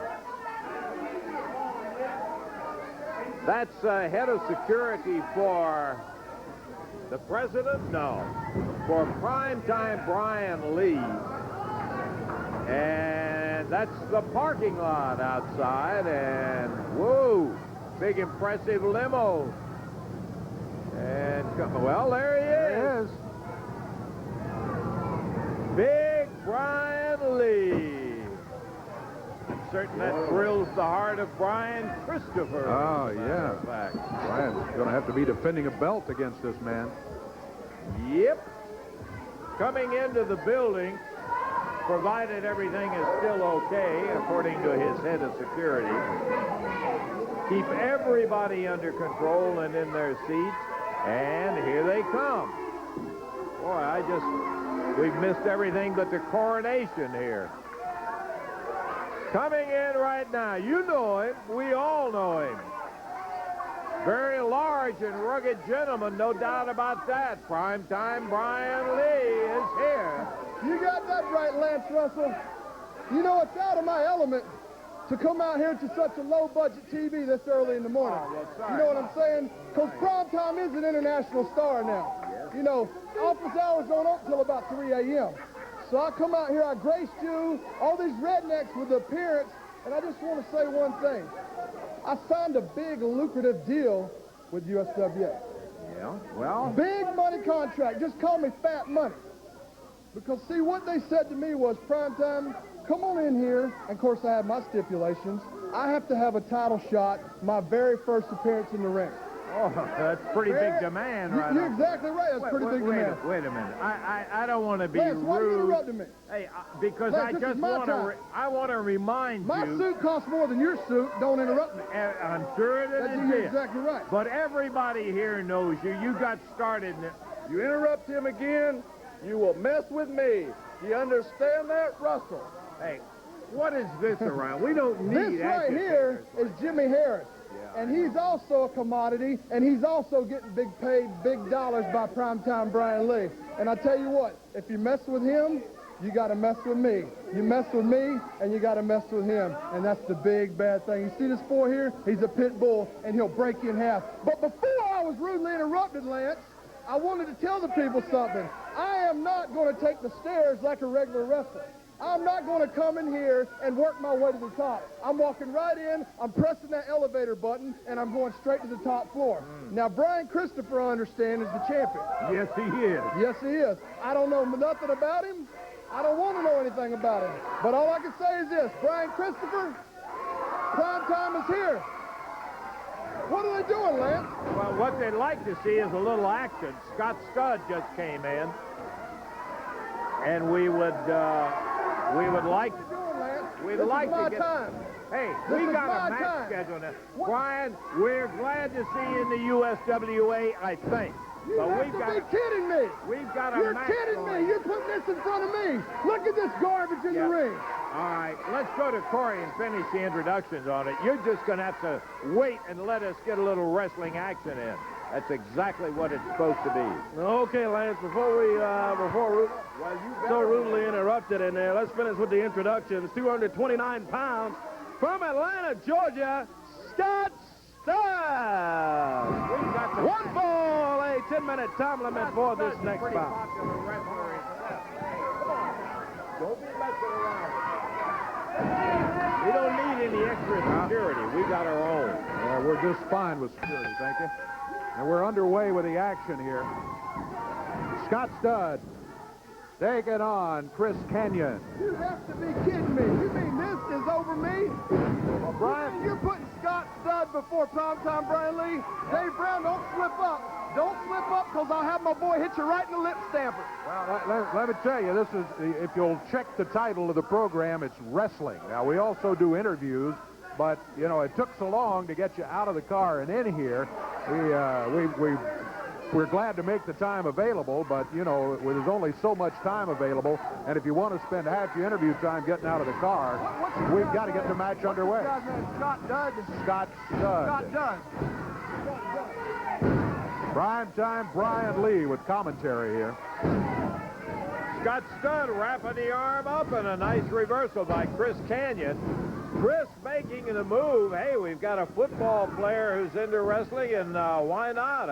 That's head of security for the president? No. For primetime Brian Lee. And that's the parking lot outside. And, whoa, big impressive limo. And, well, there he is. Big Brian Lee. I'm certain that thrills the heart of Brian Christopher. Oh, yeah. Brian's going to have to be defending a belt against this man. Yep. Coming into the building, provided everything is still okay, according to his head of security. Keep everybody under control and in their seats. And here they come. Boy, we've missed everything but the coronation here. Coming in right now, you know him, we all know him. Very large and rugged gentleman, no doubt about that. Primetime Brian Lee is here. You got that right, Lance Russell. You know, it's out of my element to come out here to such a low-budget TV this early in the morning. Oh, well, sorry. You know what I'm saying? Because Primetime is an international star now. Yes. You know, office hours don't open until about 3 a.m. So I come out here, I graced you, all these rednecks with the appearance, and I just want to say one thing. I signed a big, lucrative deal with USWA. Yeah, well... Big money contract. Just call me Fat Money. Because, see, what they said to me was, Primetime, come on in here. And, of course, I have my stipulations. I have to have a title shot my very first appearance in the ring. Oh, that's pretty big demand, right? You're exactly right. That's pretty big demand. Wait a minute. I don't want to be Lance, rude. why are you interrupting me? Hey, because Lance, I just want to. I want to remind my you. My suit costs more than your suit. Don't interrupt me. I'm sure that it You're is. exactly right. But everybody here knows you. You got started. You interrupt him again, you will mess with me. You understand that, Russell? Hey, what is this around? We don't need this right here is Jimmy Harris. Yeah. And he's also a commodity, and he's also getting paid big dollars by Primetime Brian Lee. And I tell you what, if you mess with him, you got to mess with me. You mess with me, and you got to mess with him. And that's the big, bad thing. You see this boy here? He's a pit bull, and he'll break you in half. But before I was rudely interrupted, Lance, I wanted to tell the people something. I am not going to take the stairs like a regular wrestler. I'm not going to come in here and work my way to the top. I'm walking right in, I'm pressing that elevator button, and I'm going straight to the top floor. Now, Brian Christopher, I understand, is the champion. Yes, he is. Yes, he is. I don't know nothing about him. I don't want to know anything about him. But all I can say is this, Brian Christopher, Primetime is here. What are they doing, Lance? Well, what they'd like to see is a little action. Scott Studd just came in, and we would like. We'd like to get. Time. Hey, we got a match scheduled now. Brian, we're glad to see you in the USWA, I think. You have to be kidding me. We've got a You're match. Kidding me. You're putting this in front of me. Look at this garbage in the ring. All right, let's go to Corey and finish the introductions on it. You're just going to have to wait and let us get a little wrestling action in. That's exactly what it's supposed to be. Okay, Lance, before we so rudely interrupted in there, let's finish with the introductions. 229 pounds from Atlanta, Georgia, Scott Studd. One ball, a 10-minute time limit for this next bout. Don't be messing around. We don't need any extra security. We got our own. Yeah, we're just fine with security, thank you. And we're underway with the action here. Scott Studd taking on Chris Kenyon. You have to be kidding me. You mean this is over me? Well, Brian, you're putting Scott Studd before Primetime Brian Lee? Dave Brown, don't slip up. Don't slip up, because I'll have my boy hit you right in the lip stamper. well, let me tell you, this is, if you'll check the title of the program, it's wrestling. Now, we also do interviews, but, you know, it took so long to get you out of the car and in here. We're glad to make the time available, but, you know, there's only so much time available, and if you want to spend half your interview time getting out of the car, we've got to get the match underway. Scott Studd. Scott Studd. Scott Studd. Primetime Brian Lee with commentary here. Scott Studd wrapping the arm up, and a nice reversal by Chris Kenyon. Chris making the move. Hey, we've got a football player who's into wrestling, and why not?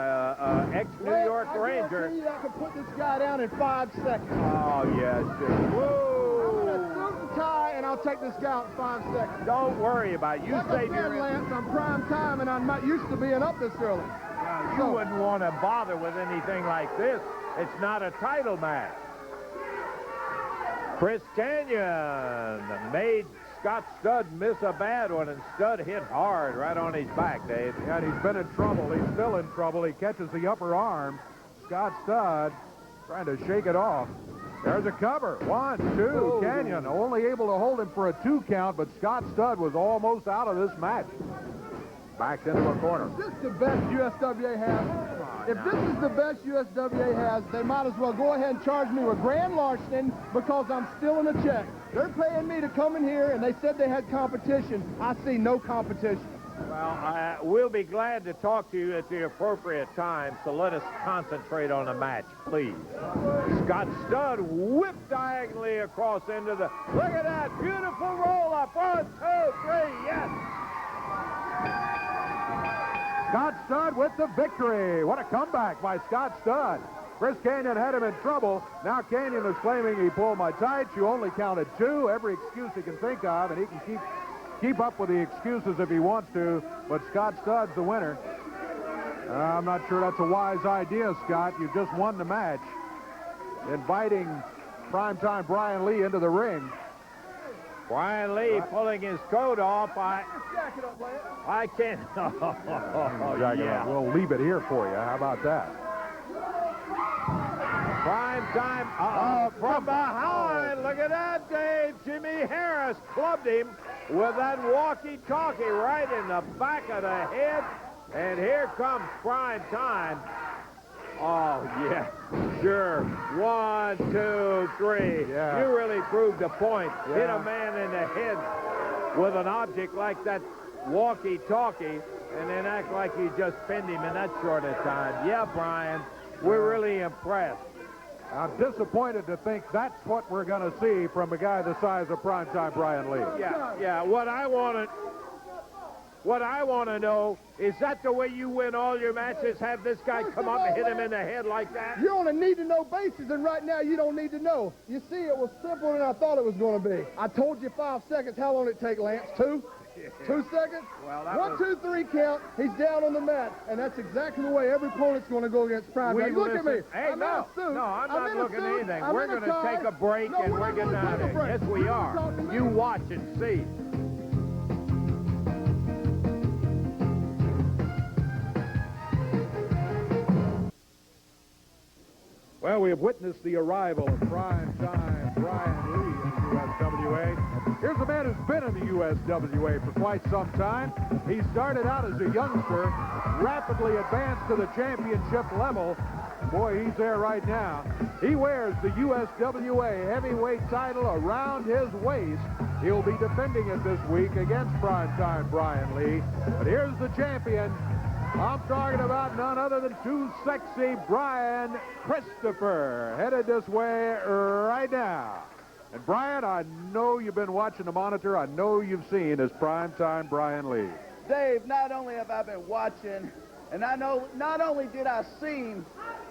Ex-New York Ranger. I can put this guy down in 5 seconds. Oh, yes. Whoa. I'm going to suit and tie, and I'll take this guy out in 5 seconds. Don't worry about it. You save your... Lance, I'm prime time, and I'm not used to being up this early. You wouldn't want to bother with anything like this. It's not a title match. Chris Kenyon made Scott Studd miss a bad one, and Studd hit hard right on his back, Dave. Yeah, and he's been in trouble. He's still in trouble. He catches the upper arm. Scott Studd trying to shake it off. There's a cover. 1, 2. Kenyon only able to hold him for a 2 count, but Scott Studd was almost out of this match. Backed into a corner. Is this the best USWA has? If this is the best USWA has, they might as well go ahead and charge me with grand larceny because I'm still in a check. They're paying me to come in here, and they said they had competition. I see no competition. Well, we'll be glad to talk to you at the appropriate time, so let us concentrate on the match, please. Scott Studd whipped diagonally across into the... Look at that beautiful roll-up. 1, 2, 3, yes! Scott Studd with the victory. What a comeback by Scott Studd. Chris Kenyon had him in trouble. Now Kenyon is claiming he pulled my tights. You only counted 2. Every excuse he can think of, and he can keep up with the excuses if he wants to. But Scott Studd's the winner. I'm not sure that's a wise idea, Scott. You just won the match. Inviting primetime Brian Lee into the ring. Brian Lee pulling his coat off. I can't. Yeah. We'll leave it here for you. How about that? Prime time from behind. Look at that, Dave. Jimmy Harris clubbed him with that walkie-talkie right in the back of the head. And here comes prime time. Oh, yeah, sure. 1, 2, 3. Yeah. You really proved the point. Yeah. Hit a man in the head with an object like that walkie-talkie and then act like you just pinned him in that short of time. Yeah, Brian, we're really impressed. I'm disappointed to think that's what we're going to see from a guy the size of primetime Brian Lee. Yeah. What I want to know, is that the way you win all your matches? Have this guy come up and hit him in the head like that? You're on a need-to-know basis, and right now you don't need to know. You see, it was simpler than I thought it was going to be. I told you 5 seconds. How long did it take, Lance? 2? 2 seconds? Well, that 1, 2, 3 count. He's down on the mat, and that's exactly the way every opponent's going to go against Prime. Now, look at me. Hey, I'm in a suit. No, I'm not looking at anything. I'm We're in a going to tie. take a break, No, and we're we're not getting gonna out of take a here. break. Yes, we are. You watch and see. Well, we have witnessed the arrival of primetime Brian Lee in the USWA. Here's a man who's been in the USWA for quite some time. He started out as a youngster, rapidly advanced to the championship level. Boy, he's there right now. He wears the USWA heavyweight title around his waist. He'll be defending it this week against primetime Brian Lee. But here's the champion. I'm talking about none other than too sexy Brian Christopher, headed this way right now. And Brian, I know you've been watching the monitor. I know you've seen his primetime Brian Lee. Dave, not only have I been watching, and I know not only did I see him,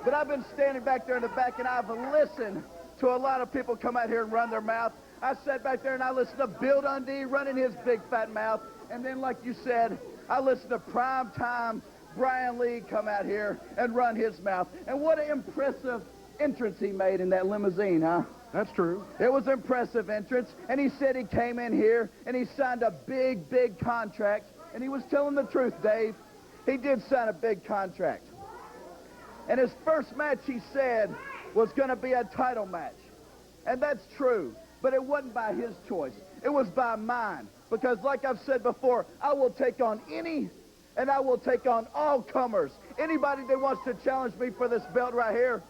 but I've been standing back there in the back, and I've listened to a lot of people come out here and run their mouth. I sat back there and I listened to Bill Dundee running his big fat mouth, and then, like you said, I listened to primetime Brian Lee come out here and run his mouth. And what an impressive entrance he made in that limousine, huh? That's true. It was an impressive entrance. And he said he came in here and he signed a big, big contract. And he was telling the truth, Dave. He did sign a big contract. And his first match, he said, was going to be a title match. And that's true. But it wasn't by his choice. It was by mine. Because like I've said before, I will take on any and I will take on all comers. Anybody that wants to challenge me for this belt right here,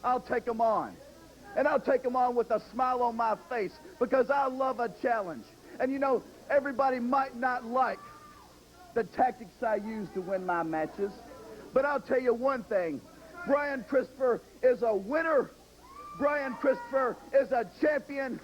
I'll take them on. And I'll take them on with a smile on my face because I love a challenge. And you know, everybody might not like the tactics I use to win my matches, but I'll tell you one thing. Brian Christopher is a winner. Brian Christopher is a champion.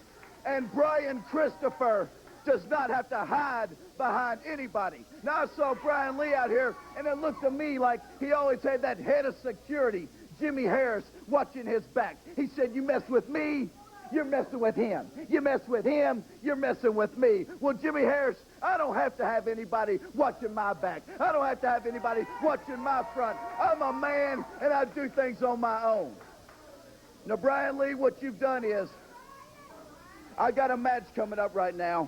And Brian Christopher does not have to hide behind anybody. Now, I saw Brian Lee out here, and it looked to me like he always had that head of security, Jimmy Harris, watching his back. He said, you mess with me, you're messing with him. You mess with him, you're messing with me. Well, Jimmy Harris, I don't have to have anybody watching my back. I don't have to have anybody watching my front. I'm a man, and I do things on my own. Now, Brian Lee, what you've done is, I got a match coming up right now.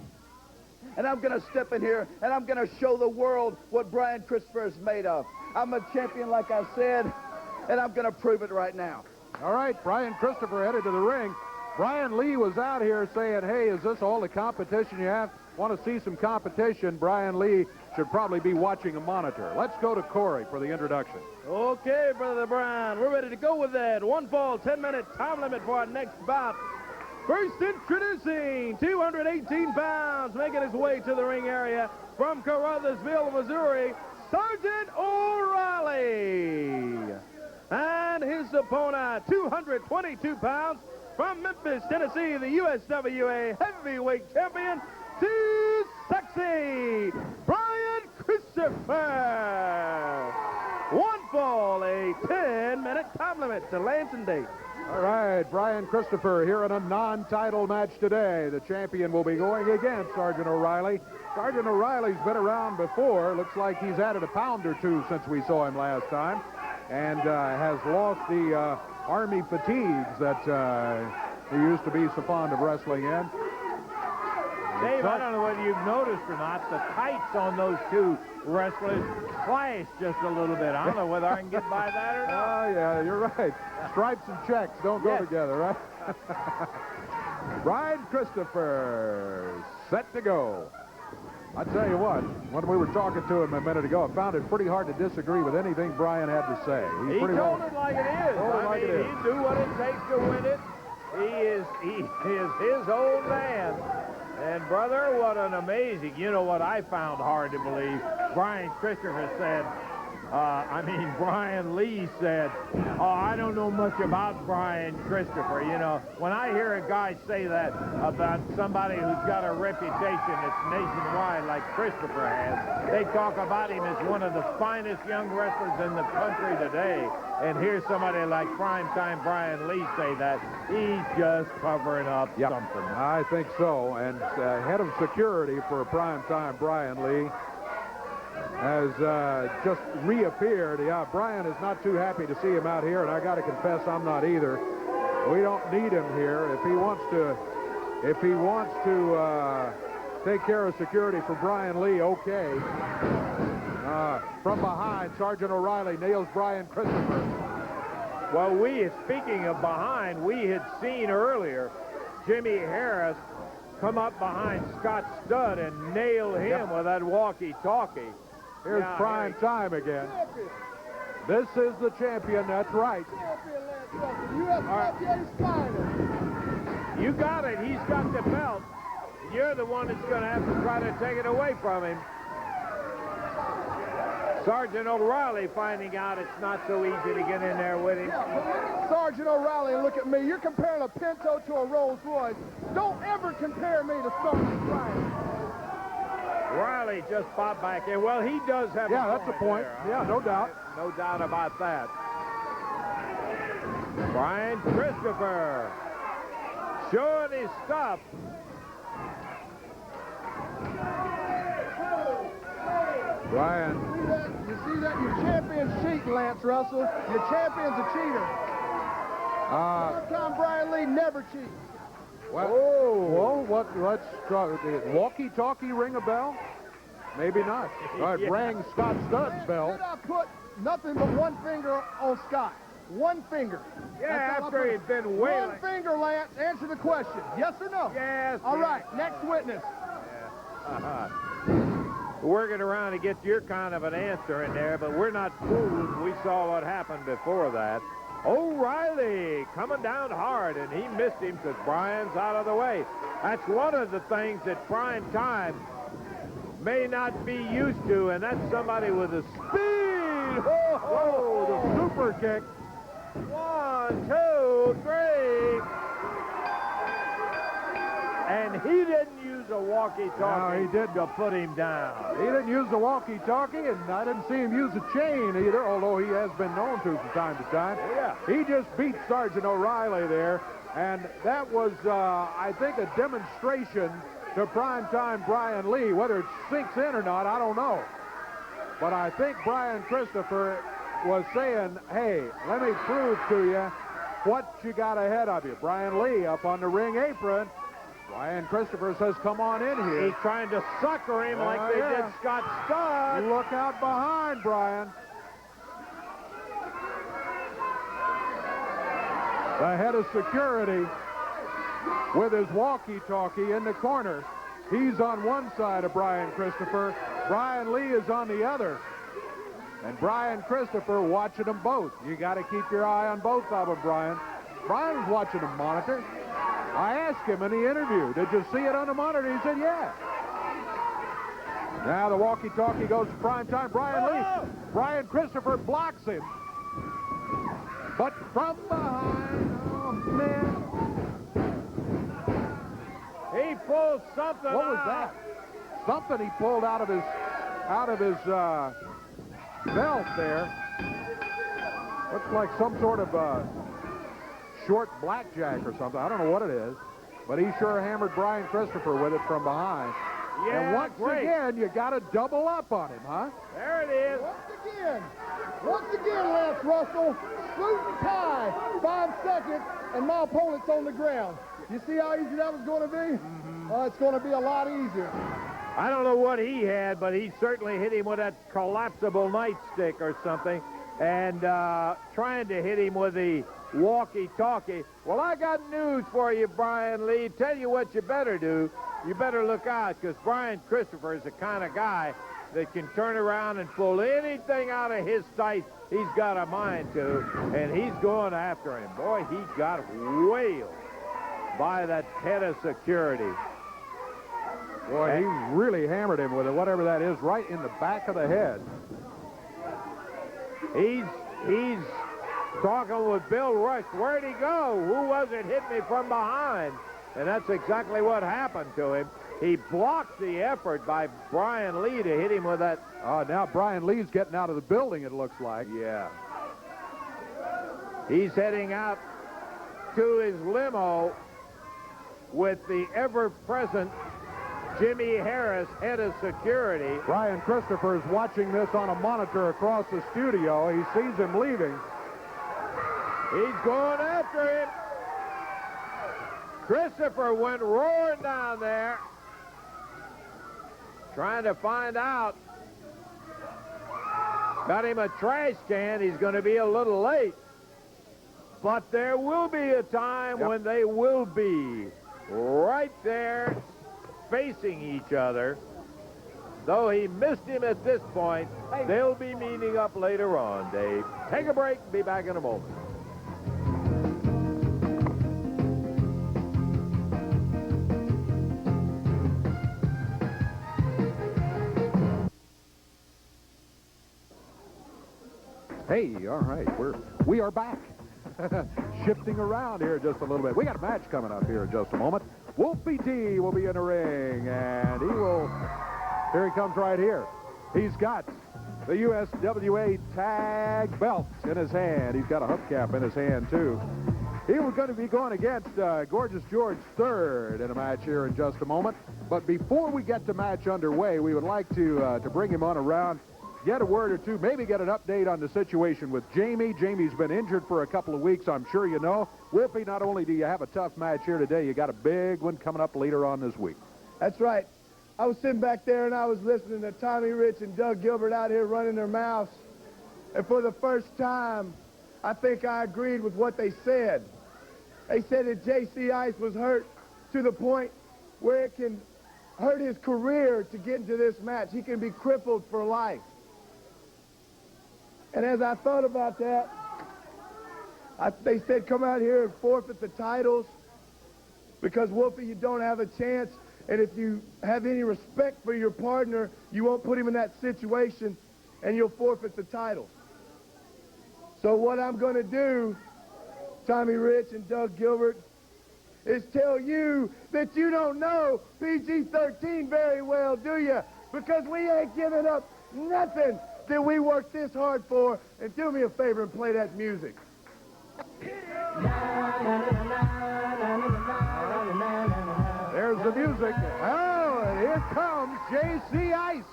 And I'm going to step in here, and I'm going to show the world what Brian Christopher is made of. I'm a champion, like I said, and I'm going to prove it right now. All right, Brian Christopher headed to the ring. Brian Lee was out here saying, hey, is this all the competition you have? Want to see some competition? Brian Lee should probably be watching a monitor. Let's go to Corey for the introduction. Okay, Brother Brian, we're ready to go with that. 1 fall, 10-minute time limit for our next bout. First introducing, 218 pounds, making his way to the ring area from Caruthersville, Missouri, Sergeant O'Reilly. And his opponent, 222 pounds, from Memphis, Tennessee, the USWA heavyweight champion, too sexy, Brian Christopher. 1 fall, a 10-minute time limit to Lance and Dave. All right, Brian Christopher here in a non-title match today. The champion will be going against Sergeant O'Reilly. Sergeant O'Reilly's been around before. Looks like he's added a pound or two since we saw him last time, and has lost the Army fatigues that he used to be so fond of wrestling in. Dave, I don't know whether you've noticed or not, the tights on those two wrestlers clash just a little bit. I don't know whether I can get by that or not. Oh, yeah, you're right. Stripes and checks don't go together, right? Brian Christopher, set to go. I tell you what, when we were talking to him a minute ago, I found it pretty hard to disagree with anything Brian had to say. He told it like it is. He do what it takes to win it. He is his old man. And, brother, what an amazing, you know what I found hard to believe? Brian Christopher said, Brian Lee said, oh, I don't know much about Brian Christopher. You know, when I hear a guy say that about somebody who's got a reputation that's nationwide like Christopher has, they talk about him as one of the finest young wrestlers in the country today. And here's somebody like primetime Brian Lee say that. He's just covering up something. I think so. And head of security for primetime Brian Lee has just reappeared. Yeah, Brian is not too happy to see him out here, and I got to confess I'm not either. We don't need him here. If he wants to take care of security for Brian Lee, okay. From behind, Sergeant O'Reilly nails Brian Christopher. Well, speaking of behind, we had seen earlier Jimmy Harris come up behind Scott Studd and nail him with that walkie-talkie. Here's prime time again. This is the champion, that's right. You got it. He's got the belt. You're the one that's going to have to try to take it away from him. Sergeant O'Reilly finding out it's not so easy to get in there with him. Sergeant O'Reilly, look at me. You're comparing a Pinto to a Rolls Royce. Don't ever compare me to Sergeant O'Reilly. Riley just popped back in. Well, he does have that's a point. There, yeah, no doubt. No doubt about that. Brian Christopher showing his stuff. Brian. You see that? Your champion's cheating, Lance Russell. Your champion's a cheater. Tom Brian Lee never cheats. Well, let's try. Walkie-talkie ring a bell? Maybe not. All right, rang Scott Studd's bell. Did I put nothing but one finger on Scott? One finger. Yeah, after he'd been wailing. One finger, Lance. Answer the question. Yes or no? Yes. All right, next witness. Working around to get your kind of an answer in there, but we're not fools. We saw what happened before that. O'Reilly coming down hard, and he missed him because Brian's out of the way. That's one of the things that prime time may not be used to, and that's somebody with a speed. Oh, the super kick. 1, 2, 3. And he didn't use a walkie-talkie. No, he did to put him down. He didn't use the walkie-talkie, and I didn't see him use a chain either, although he has been known to from time to time. Yeah. He just beat Sergeant O'Reilly there, and that was, I think, a demonstration to primetime Brian Lee. Whether it sinks in or not, I don't know. But I think Brian Christopher was saying, hey, let me prove to you what you got ahead of you. Brian Lee up on the ring apron. Brian Christopher says, come on in here. He's trying to sucker him like they did Scott Studd. Look out behind, Brian. The head of security with his walkie-talkie in the corner. He's on one side of Brian Christopher. Brian Lee is on the other. And Brian Christopher watching them both. You got to keep your eye on both of them, Brian. Brian's watching them monitor. I asked him in the interview, did you see it on the monitor? He said, yeah. Now the walkie-talkie goes to primetime. Brian Lee. Brian Christopher blocks him. But from behind, oh, man. He pulled something What was that? Something he pulled out of his belt there. Looks like some sort of short blackjack or something. I don't know what it is, but he sure hammered Brian Christopher with it from behind. Yeah, and once again, you got to double up on him, huh? There it is. Once again, Lance Russell, suit and tie, 5 seconds. and my opponent's on the ground. You see how easy that was going to be? It's going to be a lot easier. I don't know what he had, but he certainly hit him with that collapsible nightstick or something, and trying to hit him with the walkie-talkie. Well, I got news for you, Brian Lee. Tell you what you better do. You better look out, because Brian Christopher is the kind of guy that can turn around and pull anything out of his sight he's got a mind to, and he's going after him. Boy, he got whaled by that head of security. Boy, he really hammered him with it, whatever that is, right in the back of the head. He's talking with Bill Rush. Where'd he go? Who was it hit me from behind? And that's exactly what happened to him. He blocked the effort by Brian Lee to hit him with that. Now Brian Lee's getting out of the building, it looks like. Yeah. He's heading out to his limo with the ever-present Jimmy Harris, head of security. Brian Christopher's watching this on a monitor across the studio. He sees him leaving. He's going after him. Christopher went roaring down there, trying to find out. Got him a trash can. He's going to be a little late. But there will be a time when they will be right there facing each other. Though he missed him at this point, they'll be meeting up later on, Dave. Take a break. Be back in a moment. Hey, all right, we are back. Shifting around here just a little bit. We got a match coming up here in just a moment. Wolfie D will be in the ring, and here he comes right here. He's got the USWA tag belt in his hand. He's got a hubcap in his hand, too. He was going to be going against Gorgeous George III in a match here in just a moment. But before we get the match underway, we would like to bring him on around, get a word or two, maybe get an update on the situation with Jamie. Jamie's been injured for a couple of weeks, I'm sure you know. Wolfie, not only do you have a tough match here today, you got a big one coming up later on this week. That's right. I was sitting back there and I was listening to Tommy Rich and Doug Gilbert out here running their mouths. And for the first time, I think I agreed with what they said. They said that J.C. Ice was hurt to the point where it can hurt his career to get into this match. He can be crippled for life. And as I thought about that, they said come out here and forfeit the titles because, Wolfie, you don't have a chance. And if you have any respect for your partner, you won't put him in that situation and you'll forfeit the titles. So what I'm going to do, Tommy Rich and Doug Gilbert, is tell you that you don't know PG-13 very well, do you? Because we ain't giving up nothing that we worked this hard for. And do me a favor and play that music. There's the music. Oh, and here comes J.C. Ice.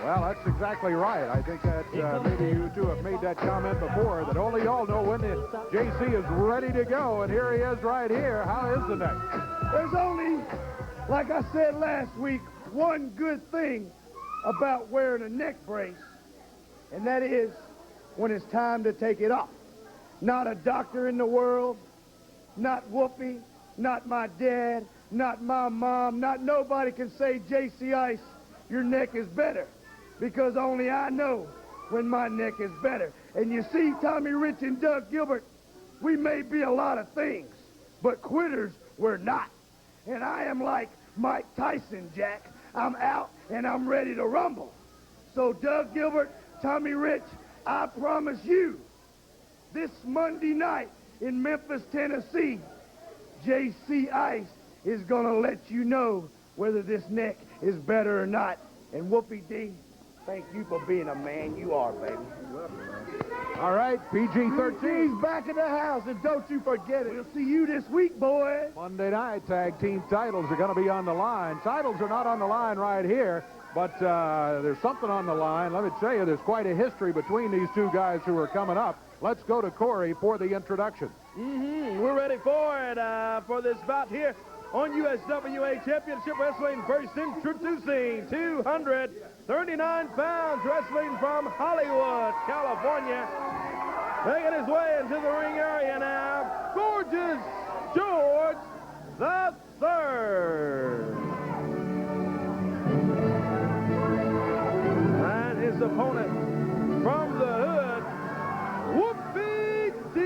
Well, that's exactly right. I think that maybe you two have made that comment before, that only y'all know when the JC is ready to go, and here he is right here. How is the neck? There's only, like I said last week, one good thing about wearing a neck brace, and that is when it's time to take it off. Not a doctor in the world, not Whoopi, not my dad, not my mom, not nobody can say, J.C. Ice, your neck is better. Because only I know when my neck is better. And you see, Tommy Rich and Doug Gilbert, we may be a lot of things, but quitters we're not. And I am like Mike Tyson, Jack. I'm out and I'm ready to rumble. So Doug Gilbert, Tommy Rich, I promise you, this Monday night in Memphis, Tennessee, J.C. Ice is going to let you know whether this neck is better or not. And Whoopi D, thank you for being a man you are, baby. All right, PG-13. He's back in the house, and don't you forget it. We'll see you this week, boys. Monday night tag team titles are going to be on the line. Titles are not on the line right here. But there's something on the line. Let me tell you, there's quite a history between these two guys who are coming up. Let's go to Corey for the introduction. We're ready for it for this bout here on USWA Championship Wrestling. First introducing 239 pounds wrestling from Hollywood, California. Making his way into the ring area now, Gorgeous George the Third. And his opponent from the hood, Whoopie D.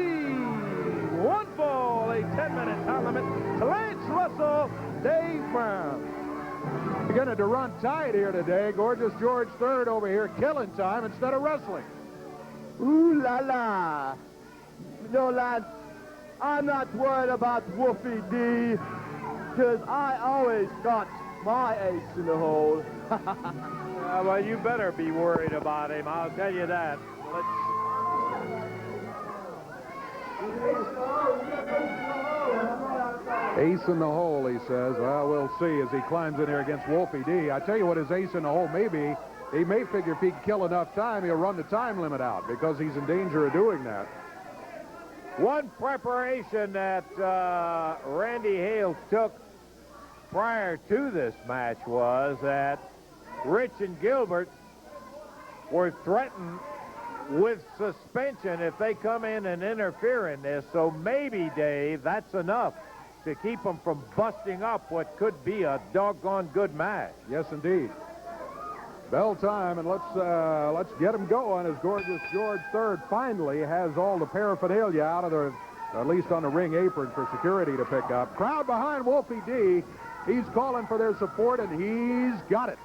One fall, a 10-minute time limit. Lance Russell, Dave Brown. Beginning to run tight here today. Gorgeous George III over here killing time instead of wrestling. Ooh la la. No, lads, I'm not worried about Whoopie D, because I always got my ace in the hole. Well, you better be worried about him, I'll tell you that. Ace in the hole, he says. Well, we'll see as he climbs in here against Wolfie D. I tell you what his ace in the hole may be. He may figure if he can kill enough time, he'll run the time limit out because he's in danger of doing that. One preparation that Randy Hales took prior to this match was that Rich and Gilbert were threatened with suspension if they come in and interfere in this. So maybe, Dave, that's enough to keep them from busting up what could be a doggone good match. Yes, indeed. Bell time, and let's get him going as Gorgeous George III finally has all the paraphernalia out of the, at least on the ring apron for security to pick up. Crowd behind Wolfie D. He's calling for their support, and he's got it.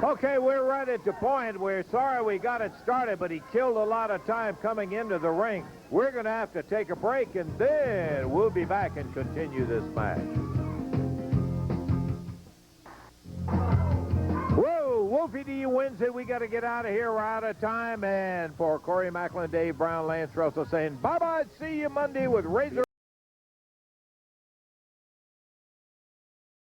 Okay, we're right at the point. We're sorry we got it started, but he killed a lot of time coming into the ring. We're going to have to take a break, and then we'll be back and continue this match. Whoa, Wolfie D wins it. We got to get out of here. We're out of time. And for Corey Macklin, Dave Brown, Lance Russell saying bye-bye. See you Monday with Razor.